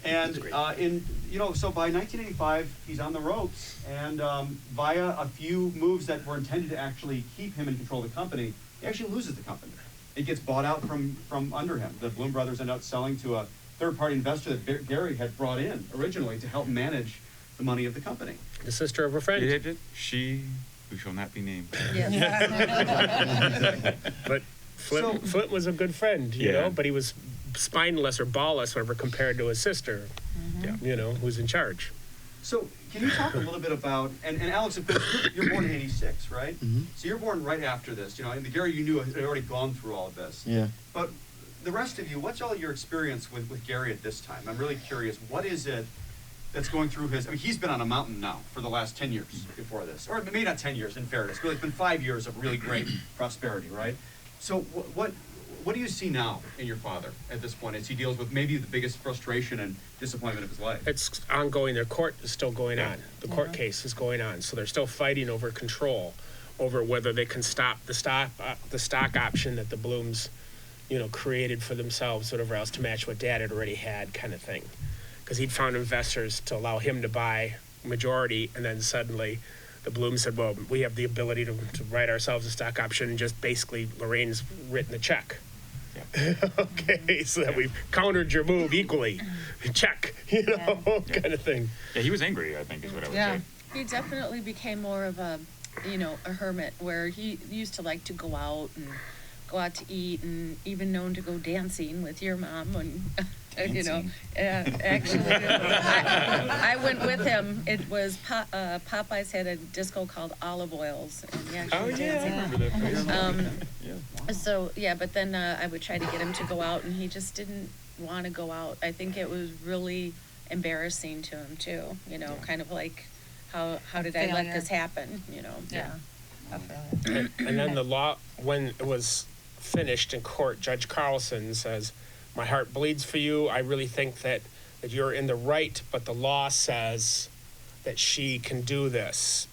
And so by 1985, he's on the ropes, and via a few moves that were intended to actually keep him in control of the company, he actually loses the company. It gets bought out from under him. The Bloom brothers end up selling to a third-party investor that Gary had brought in originally to help manage the money of the company. The sister of a friend. She who shall not be named. But Flint was a good friend, you Yeah. know, but he was spineless or ballless, whatever, compared to his sister, you know, who's in charge. So can you talk a little bit about, and Alex, of course, you're born in 86, right? Mhm. So you're born right after this, you know, and the Gary you knew had already gone through all of this. Yeah. But the rest of you, what's all your experience with Gary at this time? I'm really curious, what is it that's going through his, I mean, he's been on a mountain now for the last 10 years before this, or maybe not 10 years in fairness, but it's been 5 years of really great prosperity, right? So what do you see now in your father at this point as he deals with maybe the biggest frustration and disappointment of his life? It's ongoing. Their court is still going on. The court case is going on. So they're still fighting over control, over whether they can stop the stock option that the Blooms, you know, created for themselves, whatever else, to match what Dad had already had, kind of thing. Because he'd found investors to allow him to buy majority, and then suddenly the Blooms said, well, we have the ability to write ourselves a stock option, and just basically Lorraine's written the check. Okay, so that we've countered your move equally. Check, you know, kind of thing. Yeah, he was angry, I think, is what I would Yeah. say. He definitely became more of a hermit, where he used to like to go out to eat, and even known to go dancing with your mom and actually I went with him. It was Popeyes had a disco called Olive Oils, and he actually danced. I remember that place. So yeah, but then I would try to get him to go out, and he just didn't want to go out. I think it was really embarrassing to him too, you know, kind of like how did I let Failure. this happen, you know? Yeah. A failure. And then the law, when it was finished in court, Judge Carlson says, my heart bleeds for you. I really think that you're in the right, but the law says that she can do this.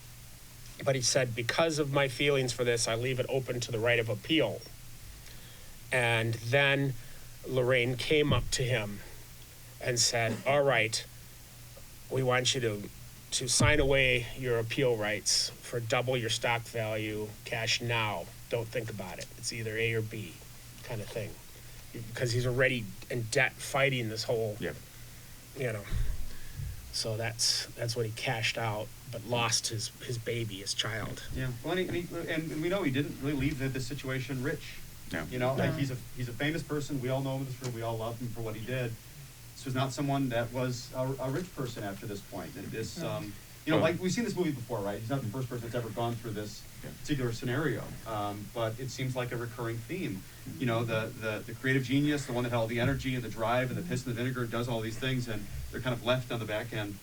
But he said, because of my feelings for this, I leave it open to the right of appeal. And then Lorraine came up to him and said, all right, we want you to sign away your appeal rights for double your stock value, cash now. Don't think about it. It's either A or B kind of thing. Because he's already in debt fighting this whole, Yep. you know. So that's when he cashed out, but lost his baby, his child. Yeah, well, and we know he didn't really leave this situation rich. No. You know, like he's a famous person. We all know him in this room. We all love him for what he did. This was not someone that was a rich person after this point. And this, you know, like we've seen this movie before, right? He's not the first person that's ever gone through this particular scenario. But it seems like a recurring theme. You know, the creative genius, the one that had all the energy and the drive and the piss and the vinegar, does all these things, and they're kind of left on the back end.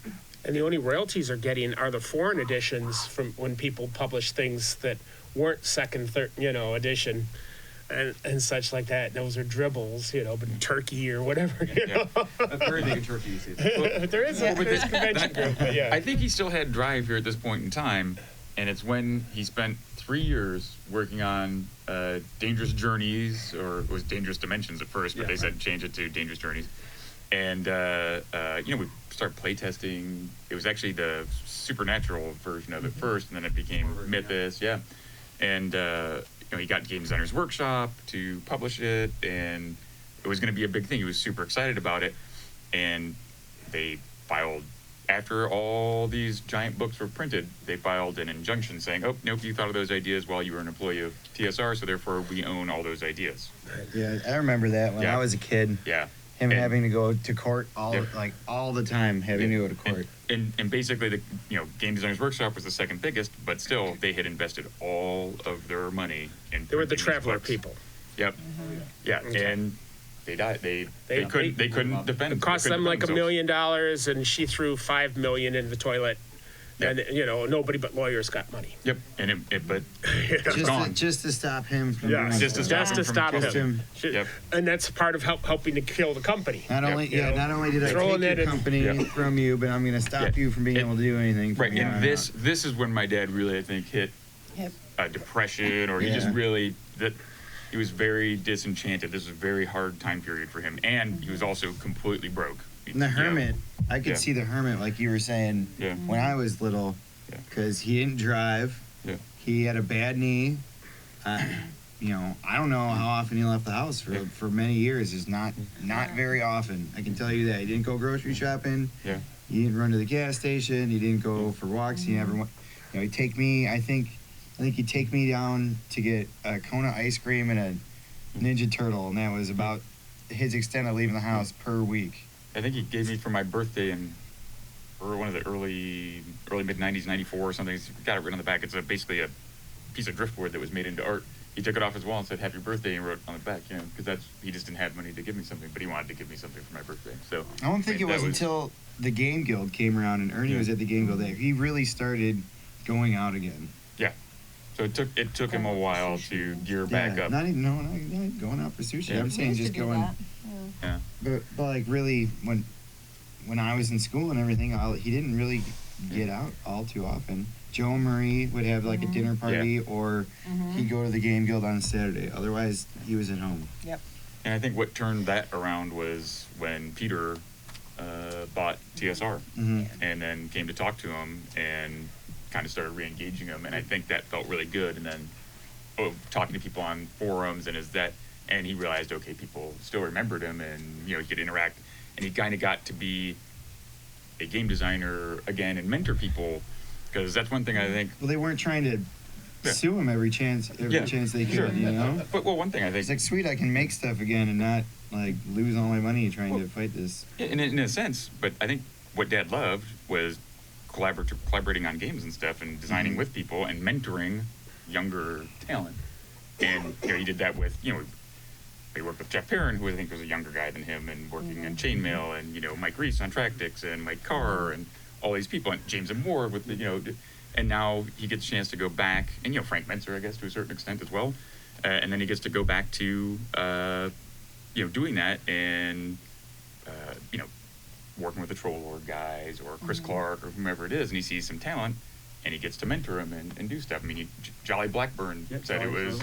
And the only royalties are getting are the foreign editions from when people publish things that weren't second, third, you know, edition and such like that. Those are dribbles, you know, but Turkey or whatever, you know. That's very big in Turkey, you see. There is a convention group, but yeah. I think he still had drive here at this point in time, and it's when he spent 3 years working on Dangerous Journeys, or it was Dangerous Dimensions at first, but they said change it to Dangerous Journeys. And, you know, we started playtesting. It was actually the supernatural version of it first, and then it became Mythos, And, you know, he got Game Designers Workshop to publish it, and it was going to be a big thing. He was super excited about it, and they filed, after all these giant books were printed, they filed an injunction saying, oh, nope, you thought of those ideas while you were an employee of TSR, so therefore we own all those ideas. Yeah, I remember that when I was a kid. Yeah. Him And- having to go to court all the time, having to go to court. And basically, the Game Designers Workshop was the second biggest, but still, they had invested all of their money in. They were the printing these traveler books. people. Yep. Yeah, Okay. and they died. They They- couldn't defend. It cost they couldn't them like $1 defend million, and she threw $5 million in the toilet. Yeah. And, nobody but lawyers got money. Yep, and but it's gone. Just to stop him from Yeah, doing just to stuff. stop Just to stop from Just him. Yep. And that's part of helping to kill the company. Not Yep. only, You know, not only did I throwing take that your in- company Yeah. from you, but I'm going to stop Yeah. you from being It- able to do anything. from Right, here and on this out. this is when my dad really, I think, hit Yep. a depression, or he just Yeah. really he was very disenchanted. This was a very hard time period for him, and he was also completely broke. And the hermit, I could Yeah. see the hermit, like you were saying, Yeah. when I was little, Yeah. because he didn't drive. Yeah. He had a bad knee. I don't know how often he left the house for many years. Is not very often. I can tell you that. He didn't go grocery shopping. Yeah. He didn't run to the gas station. He didn't go for walks. He never went. He'd take me. I think he'd take me down to get a Kona ice cream and a Ninja Turtle, and that was about his extent of leaving the house per week. I think he gave me for my birthday or one of the early mid '90s, '94 or something. He's got it written on the back. It's basically a piece of driftwood that was made into art. He took it off his wall and said "Happy Birthday" and wrote on the back. Because he just didn't have money to give me something, but he wanted to give me something for my birthday. So I don't think it was until the Game Guild came around and Ernie was at the Game Guild that he really started going out again. Yeah. So it took him a while to gear back up. Not even going out for sushi. Yeah. I'm saying just going. Yeah. But like really when I was in school and everything, he didn't really get out all too often. Joe Murray would have like a dinner party, or he'd go to the Game Guild on Saturday. Otherwise, he was at home. Yep. And I think what turned that around was when Peter bought TSR, and then came to talk to him and kind of started re-engaging him, and I think that felt really good. And then talking to people on forums and he realized, okay, people still remembered him, and he could interact, and he kind of got to be a game designer again and mentor people, because that's one thing I think. Well, they weren't trying to sue him every chance they could, Sure. But one thing I think, it's like, sweet, I can make stuff again and not like lose all my money trying to fight this. in a sense, but I think what Dad loved was collaborating on games and stuff, and designing with people and mentoring younger talent. And he did that with he worked with Jeff Perrin, who I think was a younger guy than him, and working in Chainmail, and Mike Reese on Tractics, and Mike Carr, and all these people, and James and Moore with and now he gets a chance to go back, and Frank Mentzer, I guess, to a certain extent as well, and then he gets to go back to doing that, and working with the Troll Lord guys or Chris Clark or whomever it is, and he sees some talent, and he gets to mentor him and do stuff. I mean, Jolly Blackburn said it was.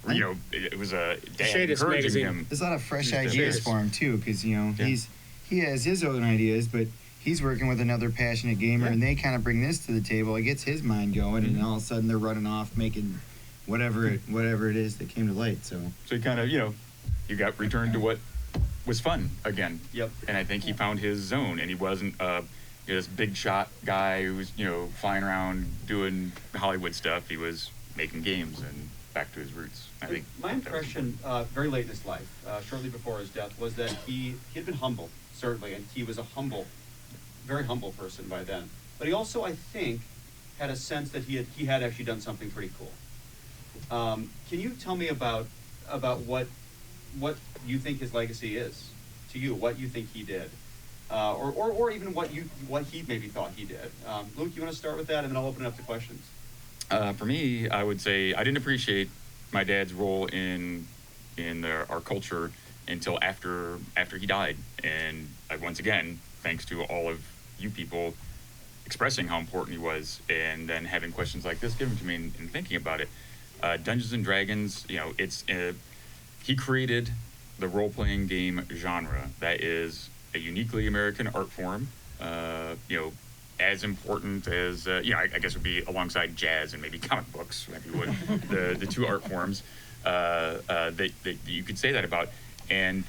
It was a dad Shadis encouraging magazine. him. There's a lot of fresh Shadis. ideas for him too, because he has his own ideas, but he's working with another passionate gamer, and they kind of bring this to the table. It gets his mind going, and all of a sudden they're running off making whatever it is that came to light. So he kind of you got returned to what was fun again. Yep. And I think he found his zone, and he wasn't this big shot guy who was flying around doing Hollywood stuff. He was making games and back to his roots. I think my impression, very late in his life, shortly before his death, was that he had been humble, certainly, and he was a very humble person by then. But he also, I think, had a sense that he had actually done something pretty cool. Can you tell me about what you think his legacy is to you? What you think he did, or even what he maybe thought he did? Luke, you want to start with that, and then I'll open it up to questions. For me, I would say I didn't appreciate my dad's role in our culture until after he died, and once again, thanks to all of you people expressing how important he was, and then having questions like this given to me and thinking about it. Dungeons and Dragons, he created the role-playing game genre that is a uniquely American art form. As important as I guess would be alongside jazz and maybe comic books, maybe the two art forms that you could say that about. And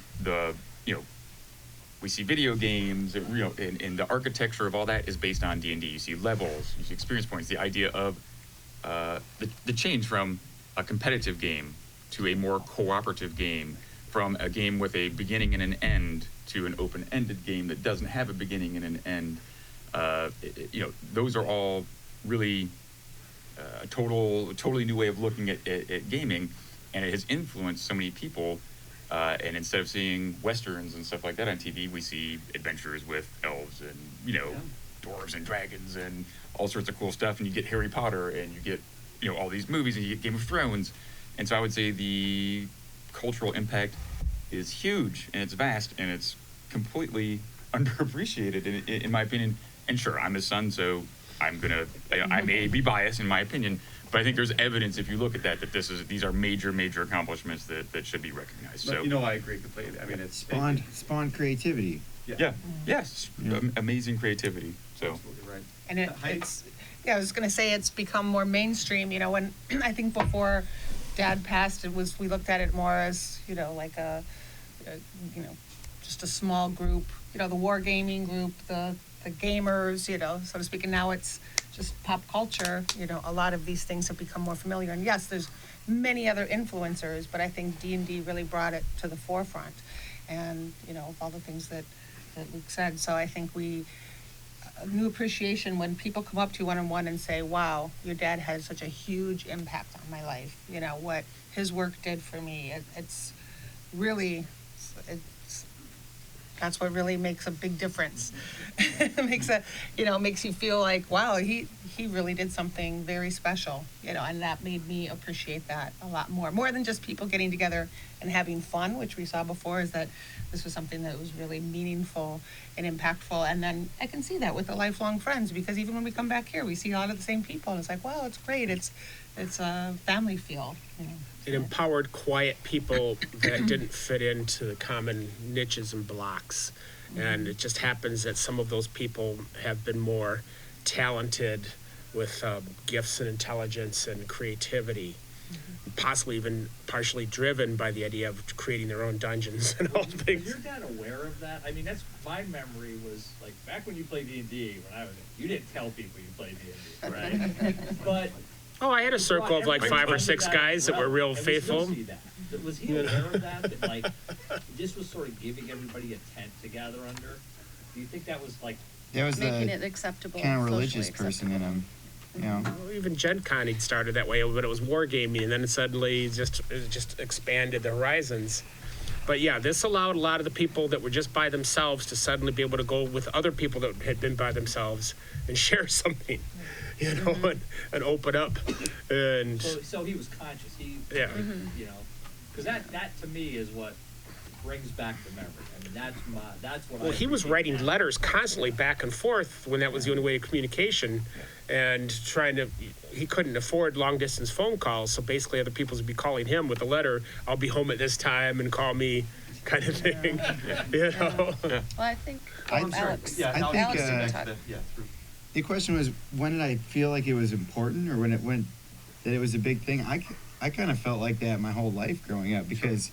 we see video games, and the architecture of all that is based on D&D. You see levels, you see experience points. The idea of the change from a competitive game to a more cooperative game, from a game with a beginning and an end to an open-ended game that doesn't have a beginning and an end. Those are all really a totally new way of looking at gaming, and it has influenced so many people And instead of seeing westerns and stuff like that on TV, we see adventures with elves and, you know, dwarves and dragons and all sorts of cool stuff. And you get Harry Potter and you get, you know, all these movies and you get Game of Thrones. And so I would say the cultural impact is huge and it's vast and it's completely underappreciated in my opinion. And sure, I'm his son, so I'm gonna, I may be biased in my opinion, but I think there's evidence if you look at that these are major accomplishments that should be recognized. So You know, I agree completely. I mean, it's Spawned creativity. yes, amazing creativity. So absolutely right. And Heidi? it's, yeah, I was gonna say it's become more mainstream, you know, when, I think before Dad passed, we looked at it more as, you know, like you know, just a small group, you know, the wargaming group, the gamers, you know, so to speak, and now it's just pop culture, you know, a lot of these things have become more familiar, and yes, there's many other influencers, but I think D&D really brought it to the forefront, and, you know, all the things that Luke said, so I think a new appreciation when people come up to you one-on-one and say, wow, your dad had such a huge impact on my life, you know, what his work did for me, it's really, that's what really makes a big difference. Makes you feel like, wow, he really did something very special, you know, and that made me appreciate that a lot more than just people getting together and having fun, which we saw before, is that this was something that was really meaningful and impactful. And then I can see that with the lifelong friends, because even when we come back here, we see a lot of the same people, and it's like, wow, it's great. It's a family feel, you know. It empowered quiet people that didn't fit into the common niches and blocks. And it just happens that some of those people have been more talented with gifts and intelligence and creativity, possibly even partially driven by the idea of creating their own dungeons and all Was things. your dad aware of that? I mean, that's my memory was like back when you played D&D, when I was, you didn't tell people you played D&D, right? But Oh, I had a circle of like 5 or 6 guys that were real and we faithful. still see that. Was he aware of that? That like this was sort of giving everybody a tent to gather under? Do you think that was like That was Making it the acceptable. kind of socially religious person in acceptable. him. You know. Well, even Gen Con he'd started that way, but it was wargaming, and then suddenly it just expanded the horizons. But yeah, this allowed a lot of the people that were just by themselves to suddenly be able to go with other people that had been by themselves and share something, you know, and open up. And so he was conscious. He Yeah. you know, because that to me is what brings back the memory. I mean, that's what. well, he was writing letters constantly back and forth when that was the only way of communication, and he couldn't afford long distance phone calls, so basically other people would be calling him with a letter, I'll be home at this time and call me, kind of thing. You know. Well, I think I'm sorry. Alex. Yeah, I think, Alex did talk. The question was, when did I feel like it was important, or when that it was a big thing? I kind of felt like that my whole life growing up, because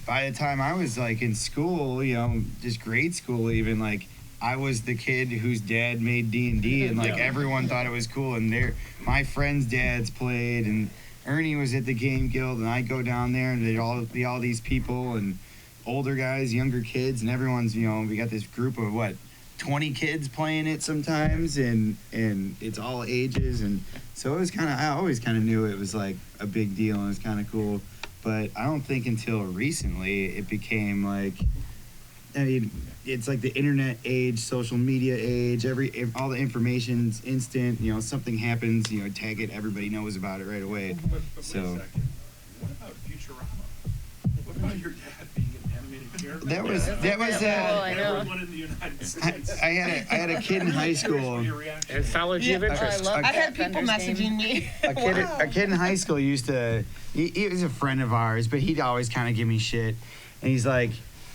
by the time I was like in school, you know, just grade school even, like I was the kid whose dad made D&D, and like everyone thought it was cool, and my friends' dads played, and Ernie was at the game guild, and I'd go down there, and there'd all be all these people, and older guys, younger kids, and everyone's, you know, we got this group of 20 kids playing it sometimes, and it's all ages, and so it was I always kind of knew it was like a big deal, and it was kind of cool, but I don't think until recently it became like, I mean, it's like the internet age, social media age, all the information's instant, you know, something happens, you know, tag it, everybody knows about it right away. But wait a So second. What about Futurama? What about your dad being an animated character? that was I know. Everyone in the United States. I had a kid in high school. Your reaction. Anthology of Yeah. interest. I love I've had that people Bender's messaging game. me. A kid in high school used to, he was a friend of ours, but he'd always kind of give me shit. And he's like,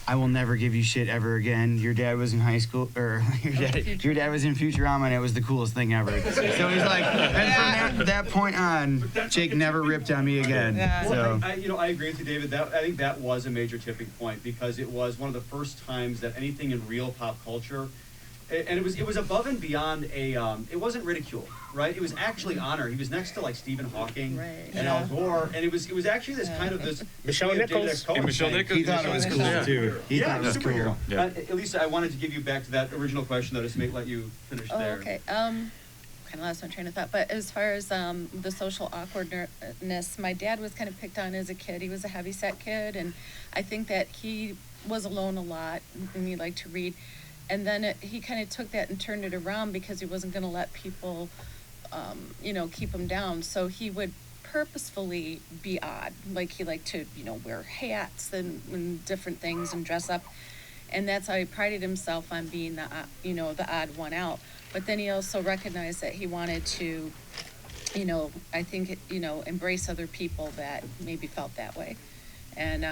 I will never give you shit ever again. Your dad was in high school, or your dad was in Futurama, and it was the coolest thing ever. So he's like, and from that point on, Jake never ripped on me again. Yeah. So I agree with you, David. I think that was a major tipping point, because it was one of the first times that anything in real pop culture, and it was above and beyond it wasn't ridicule, right? It was actually honor. He was next to like Stephen Hawking Right. and Al Gore, and it was actually this kind of this Michelle way of David Nichols. X. Cohen And Michelle saying, Nichols. he thought it was cool Yeah. too. He thought it was superhero. cool. Yeah. Elise, I wanted to give you back to that original question, though, just let you finish Oh, there. okay. kind of lost my train of thought. But as far as the social awkwardness, my dad was kind of picked on as a kid. He was a heavyset kid, and I think that he was alone a lot, and he liked to read. And then he kind of took that and turned it around because he wasn't going to let people, keep him down. So he would purposefully be odd. Like he liked to, wear hats and different things and dress up. And that's how he prided himself on being the odd one out. But then he also recognized that he wanted to, I think, embrace other people that maybe felt that way. And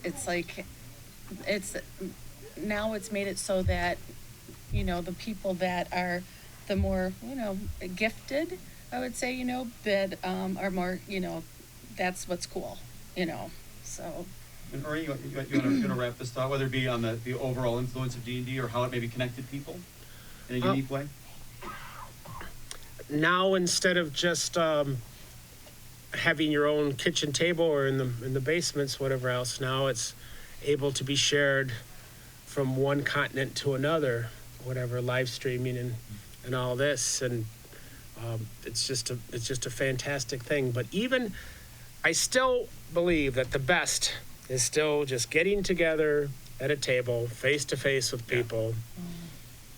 it's like, now it's made it so that, the people that are the more, gifted, I would say, that are more, that's what's cool, so. And Ernie, you want to wrap this thought, whether it be on the overall influence of D&D or how it maybe connected people in a unique way? Now, instead of just having your own kitchen table or in the basements, whatever else, now it's able to be shared from one continent to another, whatever, live streaming and all this, and it's just a fantastic thing. But even I still believe that the best is still just getting together at a table, face to face with people,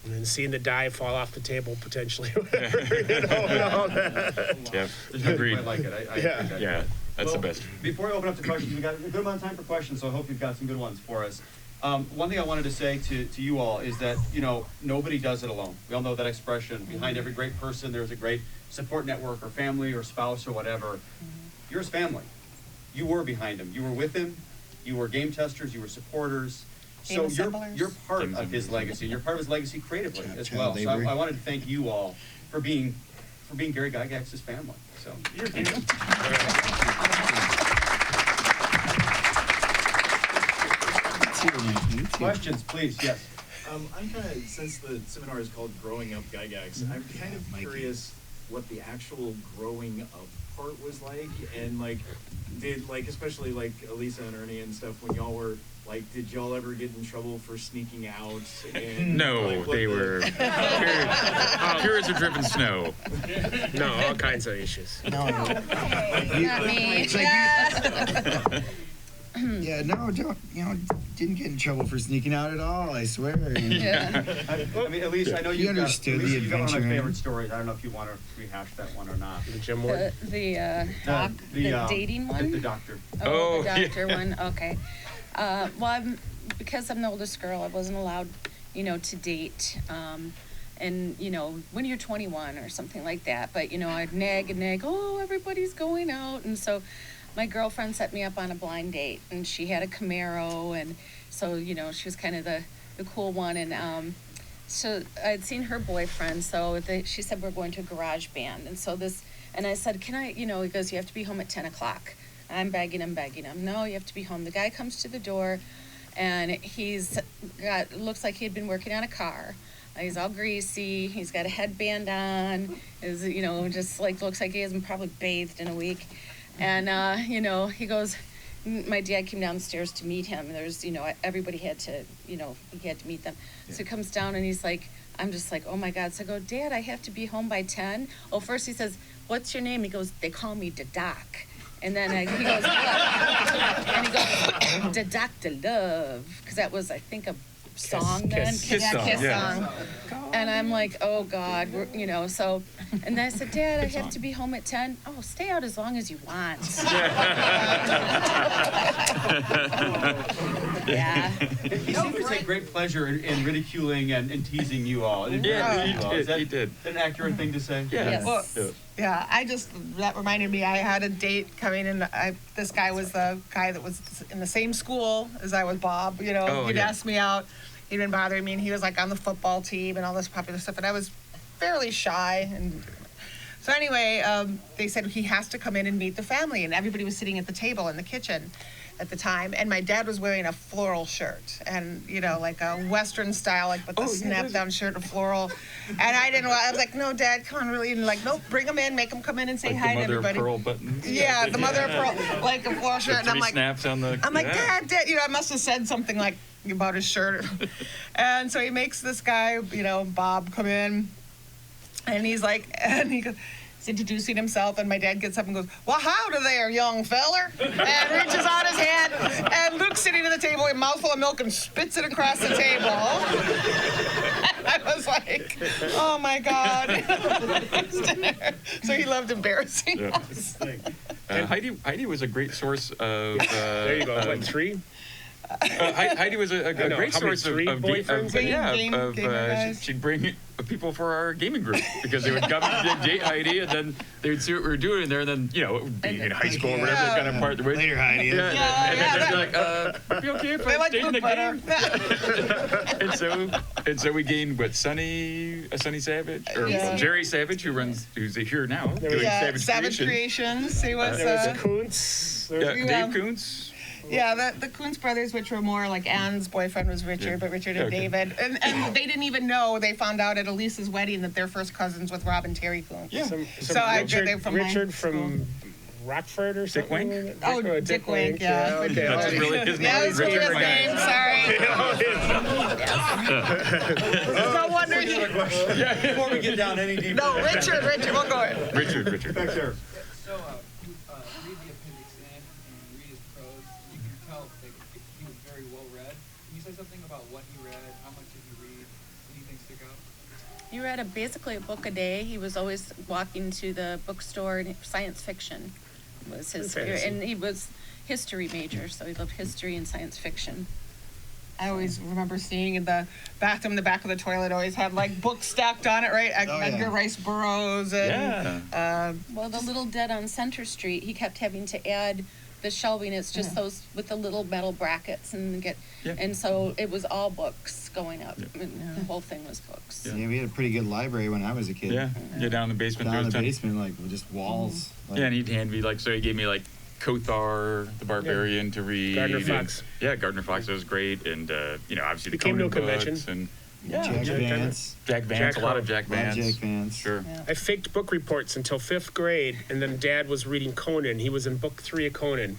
and then seeing the die fall off the table potentially. And all that. Yeah, There's nothing agreed. quite like it. I Yeah. agree. Yeah, that's the best. Before we open up to questions, we've got a good amount of time for questions, so I hope you've got some good ones for us. One thing I wanted to say to you all is that, nobody does it alone. We all know that expression. Behind every great person, there's a great support network or family or spouse or whatever. You're his family. You were behind him. You were with him. You were game testers. You were supporters. So you're part of his legacy. You're part of his legacy creatively as well. So I wanted to thank you all for being Gary Gygax's family. So questions, please. Yes. I'm kind of, since the seminar is called Growing Up Gygax, I'm kind of curious what the actual growing up part was like, and especially Elise and Ernie and stuff, when y'all were did y'all ever get in trouble for sneaking out? And, No, they were periods of driven snow. No, all kinds of issues. No. Not me. It's yeah, no, didn't get in trouble for sneaking out at all, I swear. Yeah. I mean, Elise, I know You you understood the you got one of my adventure. favorite stories. I don't know if you want to rehash that one or not. Jim Ward. The dating one? The doctor. Oh, the yeah. doctor one, okay. Because I'm the oldest girl, I wasn't allowed, to date. And, when you're 21 or something like that. But, I'd nag, oh, everybody's going out. And so my girlfriend set me up on a blind date, and she had a Camaro. And so, she was kind of the cool one. And so I'd seen her boyfriend. So she said, we're going to a garage band. And so and I said, can I, he goes, you have to be home at 10 o'clock. I'm begging him. No, you have to be home. The guy comes to the door, and looks like he had been working on a car. He's all greasy. He's got a headband on. Just looks like he hasn't probably bathed in a week. And, he goes, my dad came down the stairs to meet him. There's, everybody had to, he had to meet them. Yeah. So he comes down, and he's like, I'm just like, oh my God. So I go, Dad, I have to be home by 10. Oh, first he says, what's your name? He goes, they call me the Doc. And then he goes, what? And he goes, the Dr. Love. Because that was, I think, a song then. Kiss song. And I'm like, oh God, so. And then I said, Dad, I have to be home at 10. Oh, stay out as long as you want. Yeah. He seemed to take great pleasure in ridiculing and teasing you all. Yeah, he did. Is that an accurate thing to say? Yeah. Yes. Well, yeah, that reminded me, I had a date coming in. This guy was the guy that was in the same school as I was, Bob. He'd asked me out. He'd been bothering me, and he was on the football team and all this popular stuff. And I was fairly shy. And so anyway, they said he has to come in and meet the family. And everybody was sitting at the table in the kitchen at the time. And my dad was wearing a floral shirt, and like a Western style, with the snap-down shirt, a floral. And I was like, no, Dad, come on, really? And no, bring him in, make him come in and say hi to everybody. The mother of pearl buttons. Yeah, the mother of pearl, like a floral shirt. And I'm like, snaps on the. I'm like, Dad, I must have said something about his shirt. And so he makes this guy, Bob, come in. And he's introducing himself, and my dad gets up and goes, "Well, howdy there, young feller," and reaches out his hand, and Luke's sitting at the table with a mouthful of milk and spits it across the table. I was like, oh my God. So he loved embarrassing us. Heidi was a great source of. There you go. Like 3. Heidi was a great how many, source of 3 boyfriends? she'd bring people for our gaming group because they would come and date Heidi, and then they would see what we were doing in there, and then being in high school or whatever, they kind of part the way. Later, Heidi. And then they'd be like, would it be okay if I stayed in the game? and so we gained Sonny Savage or Jerry Savage, who's here now doing Savage Creations. He was there was Kuntz. Dave Kuntz. Yeah, the Kuntz brothers, which were more like Anne's boyfriend was Richard, but Richard and David. And they didn't even know. They found out at Elise's wedding that they're first cousins with Rob and Terry Kuntz. Yeah. Richard from Rockford or something? Dick Wink? Oh, Dick Wink, yeah. Okay. That's really his name. Yeah, that's really his name, sorry. No wonder he... Before we get down any deeper. No, Richard, we'll go ahead. Richard. Back there. So, you read the appendix and read his prose. You can tell that he was very well read. Can you say something about what he read? How much did he read? Anything stick out? He read basically a book a day. He was always walking to the bookstore, and science fiction was his, and he was history major, so he loved history and science fiction. I always remember seeing in the bathroom, the back of the toilet always had like books stacked on it, right? Edgar Rice Burroughs and well, the Little Dead on Center Street, he kept having to add the shelving. It's just those with the little metal brackets and so it was all books going up. And the whole thing was books. Yeah, we had a pretty good library when I was a kid. Yeah, down in the basement. Down in the basement, like just walls. Like, and he'd hand me so he gave me Kothar the Barbarian to read. Gardner Fox. Gardner Fox was great, and obviously the came Conan to a convention. books and Jack Vance. Jack Vance, a lot of Jack Vance. Jack Vance. Sure. Yeah. I faked book reports until 5th grade, and then Dad was reading Conan. He was in book 3 of Conan.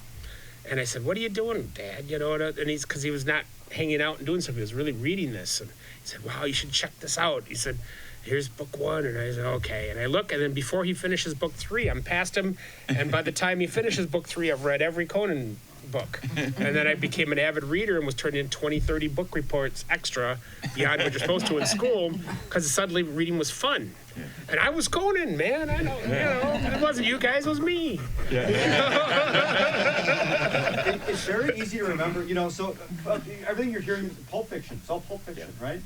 And I said, "What are you doing, Dad?" And because he was not hanging out and doing something, he was really reading this. And he said, "Wow, you should check this out." He said, "Here's book 1." And I said, "Okay." And I look, and then before he finishes book 3, I'm past him. And by the time he finishes book 3, I've read every Conan book. And then I became an avid reader and was turning in 20, 30 book reports extra beyond what you're supposed to in school, because suddenly reading was fun. And I was Conan, man. I know, it wasn't you guys, it was me. It's very easy to remember, so everything you're hearing is Pulp Fiction. It's all Pulp Fiction, right?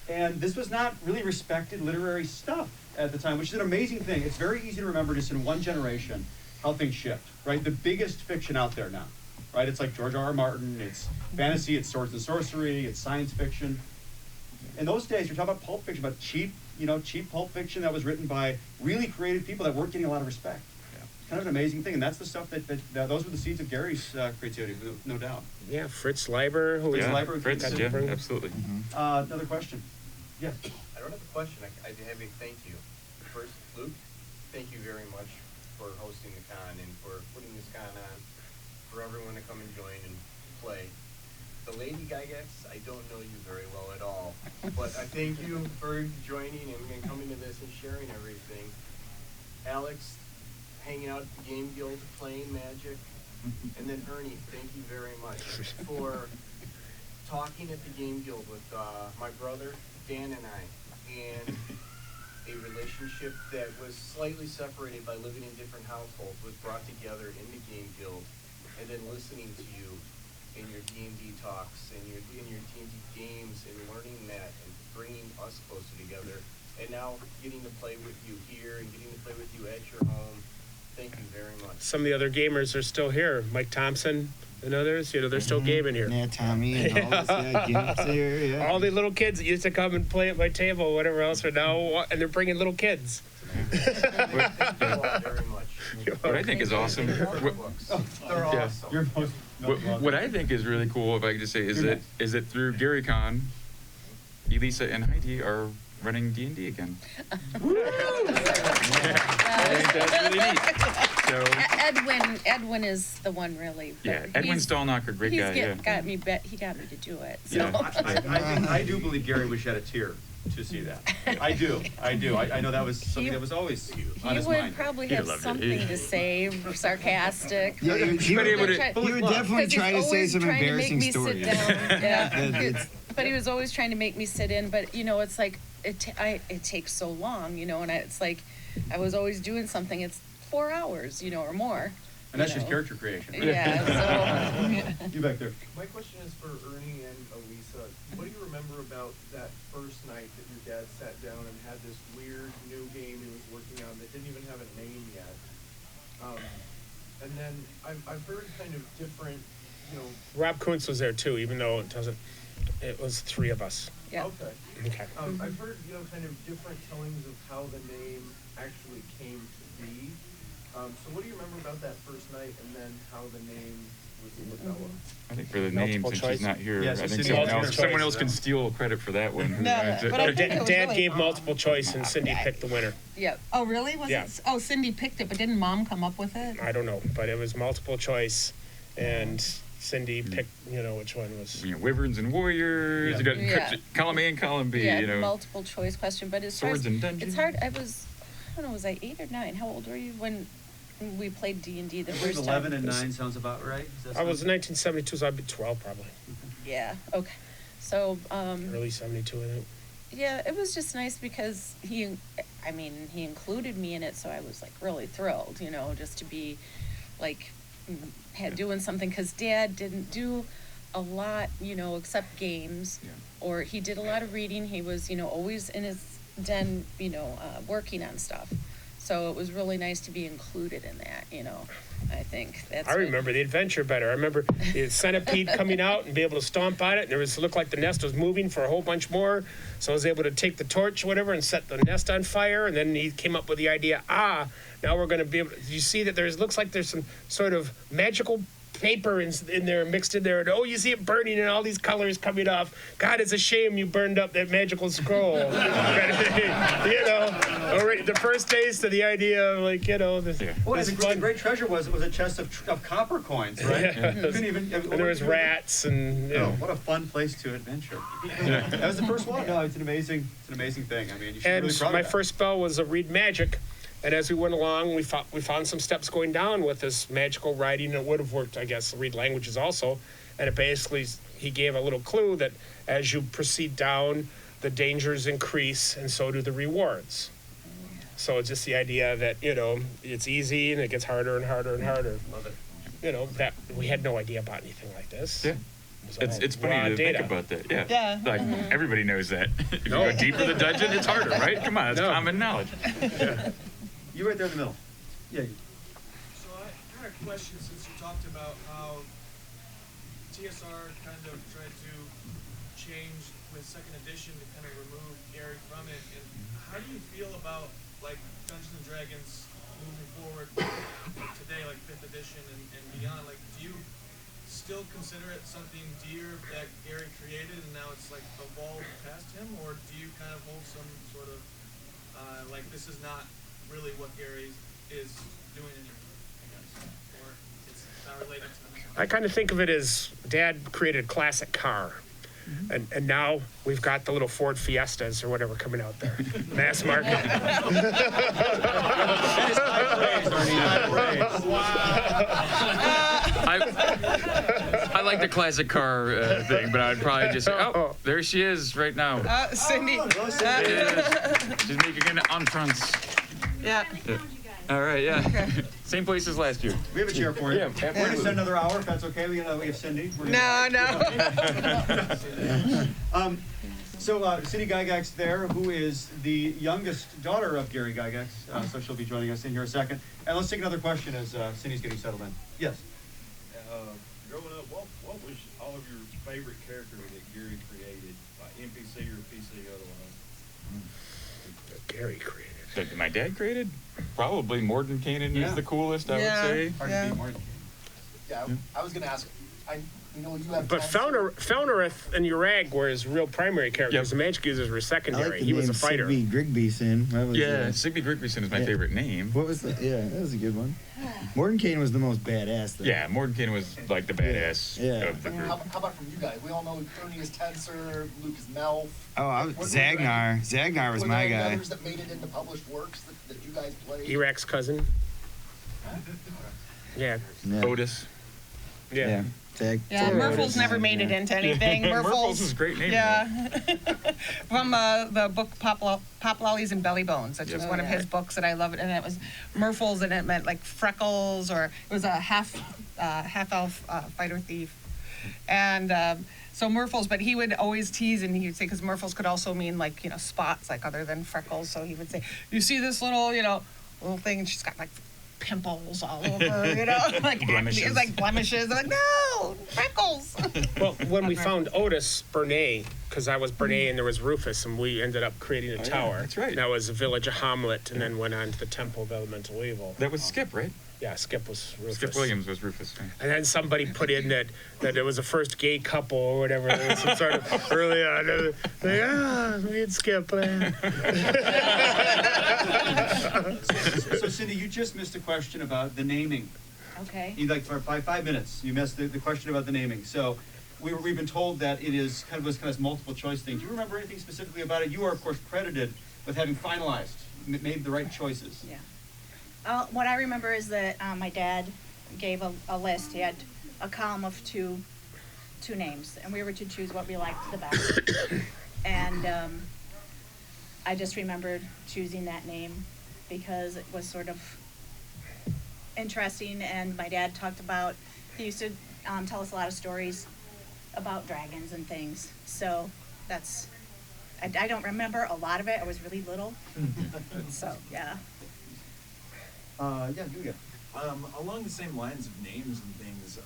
And this was not really respected literary stuff at the time, which is an amazing thing. It's very easy to remember just in one generation how things shift, right? The biggest fiction out there now, right? It's like George R.R. Martin, it's fantasy, it's swords and sorcery, it's science fiction. In those days, you're talking about Pulp Fiction, about cheap Pulp Fiction that was written by really creative people that weren't getting a lot of respect. Kind of an amazing thing, and that's the stuff that those were the seeds of Gary's creativity, no doubt. Yeah, Fritz Leiber, who is Fritz, absolutely. Another question. Yes. I don't have a question. I have a thank you. First, Luke, thank you very much for hosting the con and for putting this con on for everyone to come and join and play. The Lady Gygax, I don't know you very well at all, but I thank you for joining and coming to this and sharing everything. Alex, hanging out at the Game Guild, playing Magic. And then Ernie, thank you very much for talking at the Game Guild with my brother, Dan, and I. And a relationship that was slightly separated by living in different households was brought together in the Game Guild. And then listening to you in your D&D talks and in your D&D games and learning that and bringing us closer together. And now getting to play with you here and getting to play with you at your home. Thank you very much. Some of the other gamers are still here. Mike Thompson and others, they're still gaming here. Yeah, Tommy and all this, Gimp's here, All the little kids that used to come and play at my table or whatever else are now, and they're bringing little kids. Thank you all very much. What I think is awesome. They're awesome. What I think is really cool, if I could just say, is that through Gary Con, Elise and Heidi are running D&D again. I think that's really neat. So, Edwin is the one really. Edwin Stallknocker, great guy. He got me to do it. So. Yeah, I do believe Gary would shed a tear to see that. I do. I know that was something that was always on He his would mind. probably He'd have loved it. something to say, sarcastic. Yeah, he But it would, would- he would definitely try to say some embarrassing stories. Yeah. But he was always trying to make me sit in, but you know, it's like, it takes so long, you know, and it's like, I was always doing something, it's 4 hours, you know, or more. And that's you just know. character creation. Right? Yeah, so, You back there. My question is for Ernie and Elisa. What do you remember about that first night that your dad sat down and had this weird new game he was working on that didn't even have a name yet? And then I've heard kind of different, you know. Rob Kuntz was there too, even though it was 3 of us. yeah. Okay. Okay. I've heard, you know, kind of different tellings of how the name actually came to be. So what do you remember about that first night and then how the name was developed? I think for the name, Multiple since choice? she's not here, Yes, I think it's someone multiple else, someone choice. else can steal credit for that one. No, but I think it was Dad really- gave multiple choice and Cindy picked the winner. Yeah. Oh, really? Was Yeah. it? Oh, Cindy picked it, but didn't Mom come up with it? I don't know, but it was multiple choice, and Cindy Hmm. picked, you know, which one was. You know, wyverns and warriors. You got Yeah. column A and column B. Yeah, You know, multiple choice question, but as far Swords as, and dungeons. it's hard, I don't know, was I 8 or 9? How old were you when we played D&D the I believe first time? 11 and 9 sounds about right. Is that I was sound- 1972, so I'd be 12 probably. Yeah, okay. So, Early 72, I think. yeah, it was just nice because he included me in it, so I was like really thrilled, you know, just to be like, doing something, because Dad didn't do a lot, you know, except games. Yeah. Or he did a lot of reading. He was, you know, always in his den, you know, working on stuff. So it was really nice to be included in that, you know. I think that's. I remember the adventure better. I remember the centipede coming out and be able to stomp on it. And it looked like the nest was moving for a whole bunch more. So I was able to take the torch, whatever, and set the nest on fire. And then he came up with the idea, now we're going to be able to, you see that looks like there's some sort of magical paper in there, mixed in there. And, you see it burning and all these colors coming off. God, it's a shame you burned up that magical scroll. You know, already the first taste of the idea of like, you know, this. Yeah. Well, this the fun- great treasure was a chest of copper coins, right? Yeah. You couldn't even. And there was rats and, you Oh, know. what a fun place to adventure. That was the first one. No, it's an amazing thing. I mean, you should And really be proud of my that. first spell was a read magic, and as we went along, we found some steps going down with this magical writing. It would have worked, I guess, read languages also, and it basically he gave a little clue that as you proceed down, the dangers increase, and so do the rewards. So it's just the idea that, you know, it's easy and it gets harder and harder and harder. Love it. You know, that we had no idea about anything like this. Yeah. It was all It's raw funny to data. think about that. Yeah. Yeah. Like everybody knows that. If you No. go deeper the dungeon, it's harder, right? Come on, it's No. common knowledge. You right there in the middle. Yeah. So I had a question, since you talked about how TSR kind of tried to change with second edition to kind of remove Gary from it, and how do you feel about like Dungeons and Dragons moving forward today, like 5th edition and beyond? Like, do you still consider it something dear that Gary created and now it's like evolved past him, or do you kind of hold some sort of like this is not really what Gary is doing anymore, I guess, or it's not related to him? I kind of think of it as Dad created a classic car. And now we've got the little Ford Fiestas or whatever coming out there. Mass market. I like the classic car thing, but I'd probably just say, oh, there she is right now. Cindy. She's making an entrance. Yeah. All right, yeah. Same place as last year. We have a chair for you. Yeah, We're going to spend another hour if that's okay. We have Cindy. We're gonna- No. So Cindy Gygax there, who is the youngest daughter of Gary Gygax, so she'll be joining us in here a second. And let's take another question as Cindy's getting settled in. Yes. Growing up, what was all of your favorite character that Gary created, like NPC or PC otherwise? Gary created. That my dad created? Probably Mordenkainen Yeah. is the coolest, I would say. Hard to beat Martin. Yeah, I was gonna ask, You know, you have. But Felnerith and Urag were his real primary characters. The magic users were I secondary. like the He was name a fighter. Sigby Grigbyson. That was, Sigby Grigbyson is my favorite name. What was the? Yeah, that was a good one. Mordenkainen was the most badass. Though. Yeah, Mordenkainen was like the badass of the group. How about from you guys? We all know Ernie is Tensor, Luke is Melf. Oh, Zagnar. Zagnar was my Were there guy. any others that made it into published works that you guys played? Erak's cousin. Yeah. Otis. Yeah. Yeah, Murphy's never made it into anything. Murphy's is a great name. Yeah. From the book Pop Lollies and Belly Bones, which was one of his books that I loved, and it was Murphy's, and it meant like freckles, or it was a half elf fighter thief, and so Murphy's. But he would always tease, and he would say, because Murphy's could also mean like spots, like other than freckles. So he would say, "You see this little little thing, and she's got like pimples all over, like blemishes. Like blemishes. I'm like, no, freckles." Well, when we found Otis Bernay, because I was Bernay and there was Rufus, and we ended up creating a tower. That's right. That was the village of Hamlet, and then went on to the Temple of Elemental Evil. That was Skip, right? Yeah, Skip was Rufus. Skip Williams was Rufus. Yeah. And then somebody put in that it was the first gay couple or whatever. There was some sort of early on. Me and Skip. So Cindy, you just missed a question about the naming. Okay. By 5 minutes, you missed the question about the naming. So we've been told that it is kind of a multiple choice thing. Do you remember anything specifically about it? You are, of course, credited with having finalized, made the right choices. Yeah. What I remember is that my dad gave a list. He had a column of two names, and we were to choose what we liked the best. And I just remembered choosing that name because it was sort of interesting, and my dad he used to tell us a lot of stories about dragons and things. So I don't remember a lot of it. I was really little. So, yeah. Gygax. Along the same lines of names and things,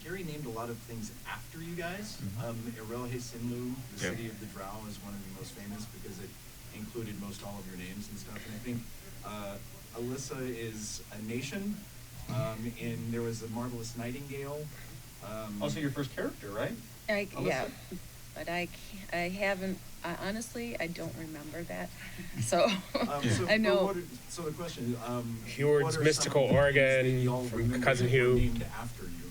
Gary named a lot of things after you guys. Erelhe Sinlu, the city of the Drow, is one of the most famous because it included most all of your names and stuff. And I think Alyssa is a nation, and there was a marvelous nightingale. Also your first character, right? Yeah, but I haven't. Honestly, I don't remember that. So I know. So the question, Heward's Mystical Oregon, from Cousin Hugh. Named after you.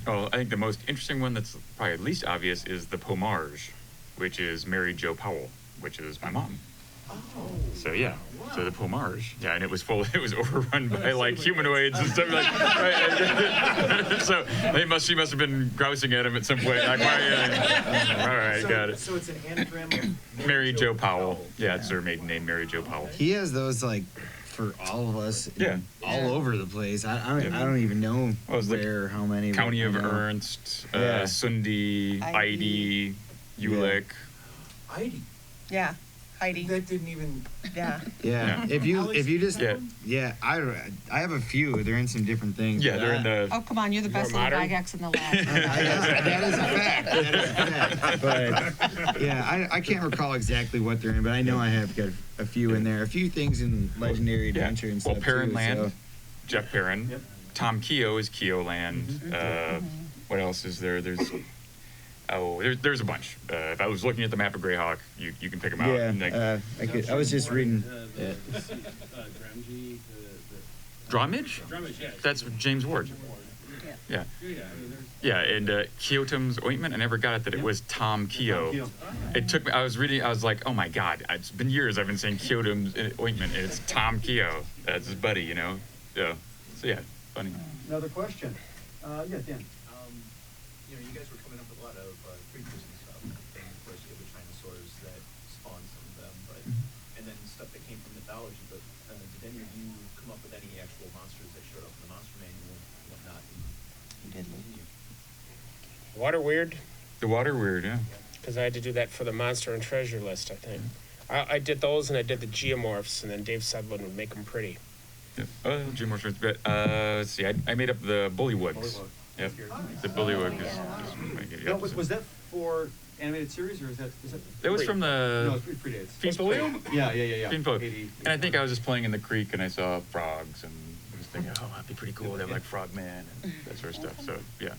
Oh, I think the most interesting one that's probably least obvious is the Pomarge, which is Mary Jo Powell, which is my mom. Oh. So yeah, so the Pomarge, and it was overrun by like humanoids and stuff like. Right? So she must have been grousing at him at some point. Like, all right, got it. So it's an anagram of Mary Jo Powell. Yeah, it's her maiden name, Mary Jo Powell. He has those like for all of us. All over the place. I don't even know where how many. County of Ernst, Sundi, Heidi, Ulick. Heidi. Yeah. Heidi. That didn't even. Yeah. Yeah. If you just. Yeah. I have a few. They're in some different things. Yeah, they're in the. Oh, come on! You're the best little Gygax in the lab. That is a fact. But yeah, I can't recall exactly what they're in, but I know I have got a few in there. A few things in Legendary Adventure and stuff. Well, Perrin too, Land, so. Jeff Perrin. Yep. Tom Keogh is Keogh Land. What else is there? There's a bunch. If I was looking at the map of Greyhawk, you can pick them out. Yeah, I was just reading. Dromage? That's James Ward. Yeah. And Keotum's ointment, I never got it that it was Tom Keogh. It took me, I was like, oh my God, it's been years I've been saying Keotum's ointment, and it's Tom Keogh. That's his buddy, Yeah. So yeah, funny. Another question. Dan. You guys were coming up with a lot of creatures and stuff, and of course you have the Chinosaurs that spawn some of them, but and then stuff that came from mythology. But did any of you come up with any actual monsters that showed up in the monster manual and whatnot? You did. Water Weird. The Water Weird, yeah. Because I had to do that for the monster and treasure list, I think. I did those, and I did the geomorphs, and then Dave Sedlin would make them pretty. Yeah. Geomorphs. Let's see. I made up the Bullywugs. Yep. The Bullywug is. Was that for animated series, or is that? That was from the. No, it predates. Fiend Folio? Yeah. Fiend Folio. And I think I was just playing in the creek, and I saw frogs, and I was thinking, oh, that'd be pretty cool to have like Frogman and that sort of stuff. So yeah.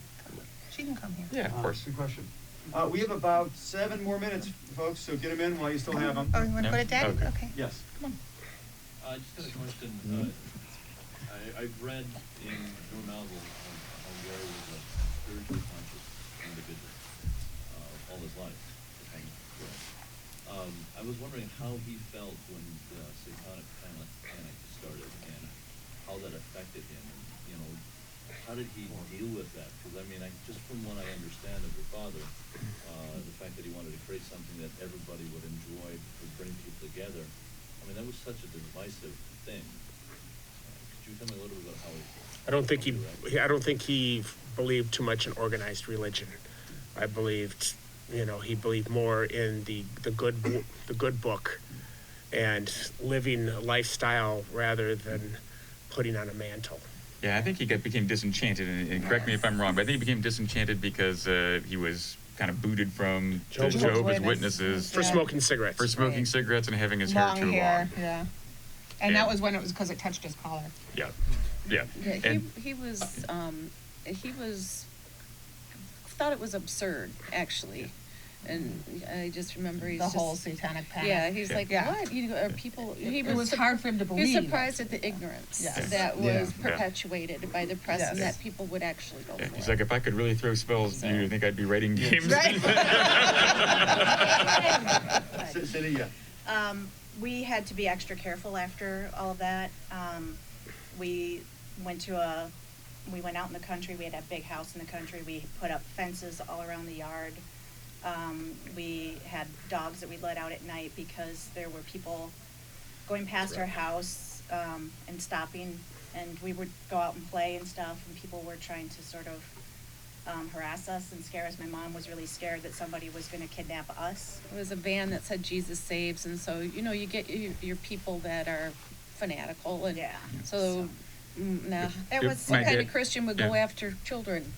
She can come here. Yeah, of course. Good question. We have about 7 more minutes, folks, so get them in while you still have them. Oh, you want to put it down? Okay. Okay. Yes. Come on. Just got a question. I've read in your novel how Gary was a spiritually conscious individual all his life. I was wondering how he felt when the satanic panic started and how that affected him. And, you know, how did he deal with that? Because I mean, just from what I understand of your father, the fact that he wanted to create something that everybody would enjoy, would bring people together. I mean, that was such a divisive thing. Could you tell me a little bit about how he? I don't think he believed too much in organized religion. I believed, he believed more in the good book, and living a lifestyle rather than putting on a mantle. Yeah, I think he became disenchanted, and correct me if I'm wrong, but I think he became disenchanted because he was kind of booted from the Jehovah's Witnesses for smoking cigarettes. For smoking cigarettes and having his hair too long. Yeah. And that was when it was because it touched his collar. Yeah. Yeah. He was thought it was absurd, actually. And I just remember he's the whole satanic panic. Yeah, he's like, what? Are people? It was hard for him to believe. He was surprised at the ignorance that was perpetuated by the press, and that people would actually go for it. He's like, if I could really throw spells, do you think I'd be writing games? Right. We had to be extra careful after all of that. We went out in the country. We had a big house in the country. We put up fences all around the yard. We had dogs that we let out at night because there were people going past our house and stopping, and we would go out and play and stuff, and people were trying to sort of harass us and scare us. My mom was really scared that somebody was going to kidnap us. It was a van that said Jesus saves, and so you get your people that are fanatical, and so it was some kind of Christian would go after children,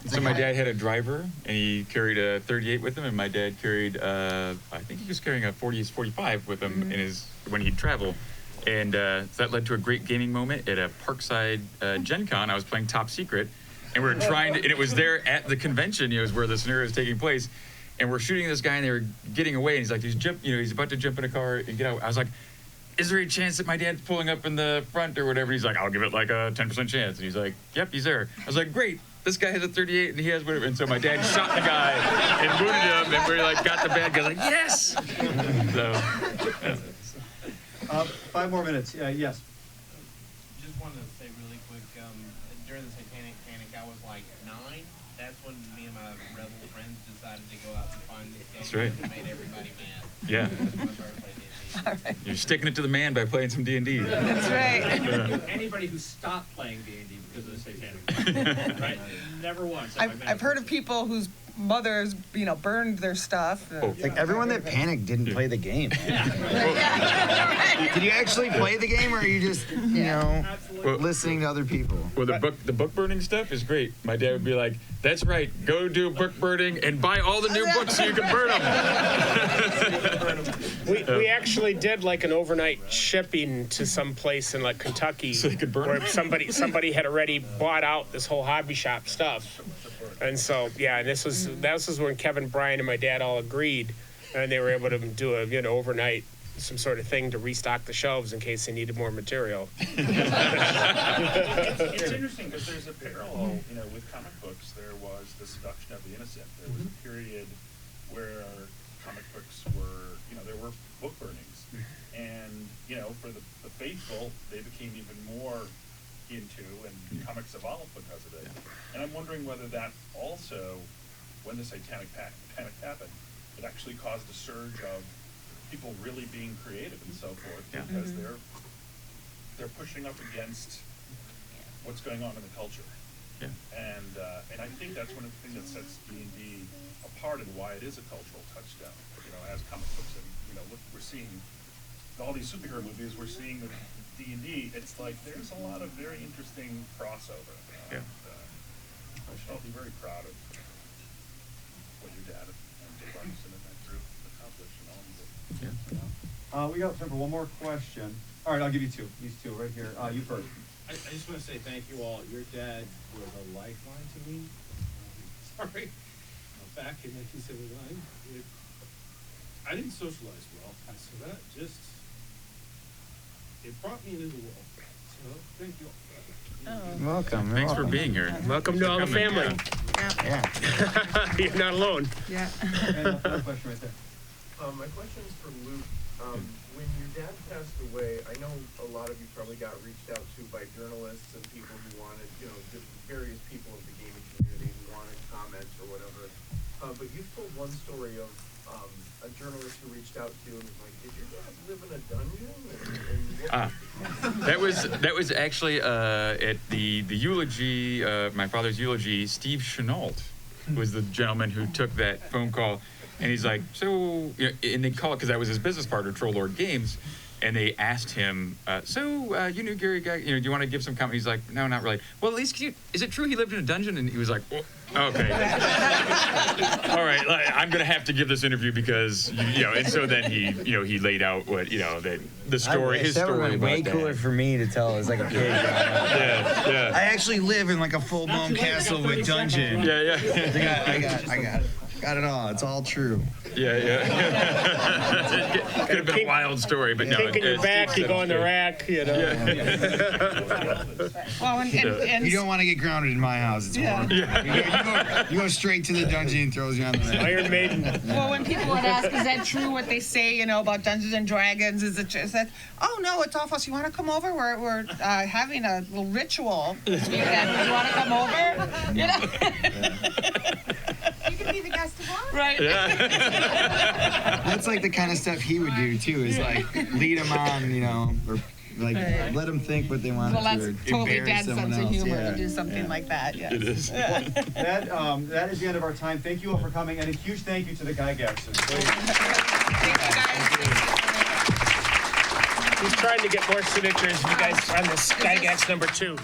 So my dad had a driver, and he carried a 38 with him, and my dad carried I think he was carrying a 45 with him when he'd travel. And so that led to a great gaming moment at a Parkside Gen Con. I was playing Top Secret, and we were and it was there at the convention, is where the scenario is taking place. And we're shooting this guy, and they were getting away, and he's like, he's about to jump in a car and get out. I was like, is there a chance that my dad's pulling up in the front or whatever? He's like, I'll give it like a 10% chance. And he's like, yep, he's there. I was like, great. This guy has a 38 and he has whatever. And so my dad shot the guy and wounded him, and we got the bad guy like, yes. So, 5 more minutes. Yes. Just wanted to say really quick, during the satanic panic, I was like 9. That's when me and my rebel friends decided to go out and find this game. That's right. And made everybody mad. Yeah. That's when I started playing D&D. Right. You're sticking it to the man by playing some D&D. That's right. Anybody who stopped playing D&D because of the satanic panic, right? Never once. I've heard of people whose mothers, burned their stuff. Like everyone that panicked didn't play the game. Did you actually play the game, or are you just, listening to other people? Well, the book burning stuff is great. My dad would be like, "That's right, go do book burning and buy all the new books so you can burn them." We actually did like an overnight shipping to some place in like Kentucky, so they could burn where somebody had already bought out this whole hobby shop stuff. And so, and this was when Kevin, Brian, and my dad all agreed, and they were able to do a overnight some sort of thing to restock the shelves in case they needed more material. It's interesting because there's a parallel, with comic books. There was the seduction of the innocent. There was a period where comic books were, there were book burnings, and for the faithful, they became even more into, and comics evolved because of it. And I'm wondering whether that also, when the satanic panic happened, it actually caused a surge of people really being creative and so forth, because they're pushing up against what's going on in the culture. Yeah. And I think that's one of the things that sets D&D apart and why it is a cultural touchstone. As comic books, and look, we're seeing all these superhero movies. We're seeing the D&D. It's like there's a lot of very interesting crossover. I'll be very proud of what your dad and Robinson and that group accomplished. We got time for one more question. All right, I'll give you 2. These 2 right here. You first. I just want to say thank you all. Your dad was a lifeline to me. sorry. Back in 1979, I didn't socialize well, so that just, it brought me into the world. So thank you all for that. Welcome. Thanks for being here. Welcome to all the family. Yeah. You're not alone. Yeah. And a final question right there. My question is for Luke. When your dad passed away, I know a lot of you probably got reached out to by journalists and people who wanted, various people in the gaming community who wanted comments or whatever. But you've told one story of a journalist who reached out to you and was like, "Did your dad live in a dungeon?" That was actually at the eulogy, my father's eulogy. Steve Chenault was the gentleman who took that phone call, and he's like, "So," and they called because that was his business partner, Troll Lord Games, and they asked him, you knew Gary Gygax, do you want to give some comment? He's like, "No, not really." "Well, at least is it true he lived in a dungeon?" And he was like, "Oh, okay." All right, I'm gonna have to give this interview because and so then he laid out what that the story, his that story would have been way about cooler that. for me to tell as like a kid. Yeah. I actually live in like a full-blown castle with dungeon. Yeah. I got it all. It's all true. Yeah. Could have been a wild story, but no. Kicking your back, you go in the rack, Well, and You don't want to get grounded in my house. It's horrible. You go straight to the dungeon and throws you on the rack. Iron Maiden. well, when people would ask, is that true what they say, about Dungeons and Dragons? Is that? Oh no, it's all false. You want to come over? We're having a little ritual this weekend. You want to come over? You can be the guest of honor. Right. That's like the kind of stuff he would do too. Is like lead them on, or like let them think what they want Well, to. that's totally embarrass dad's someone sense of else. humor Yeah. to do something like that. Yes. It is. That is the end of our time. Thank you all for coming, and a huge thank you to the Gygaxes. Thank you guys. He's trying to get more signatures. You guys on this Gygax number 2.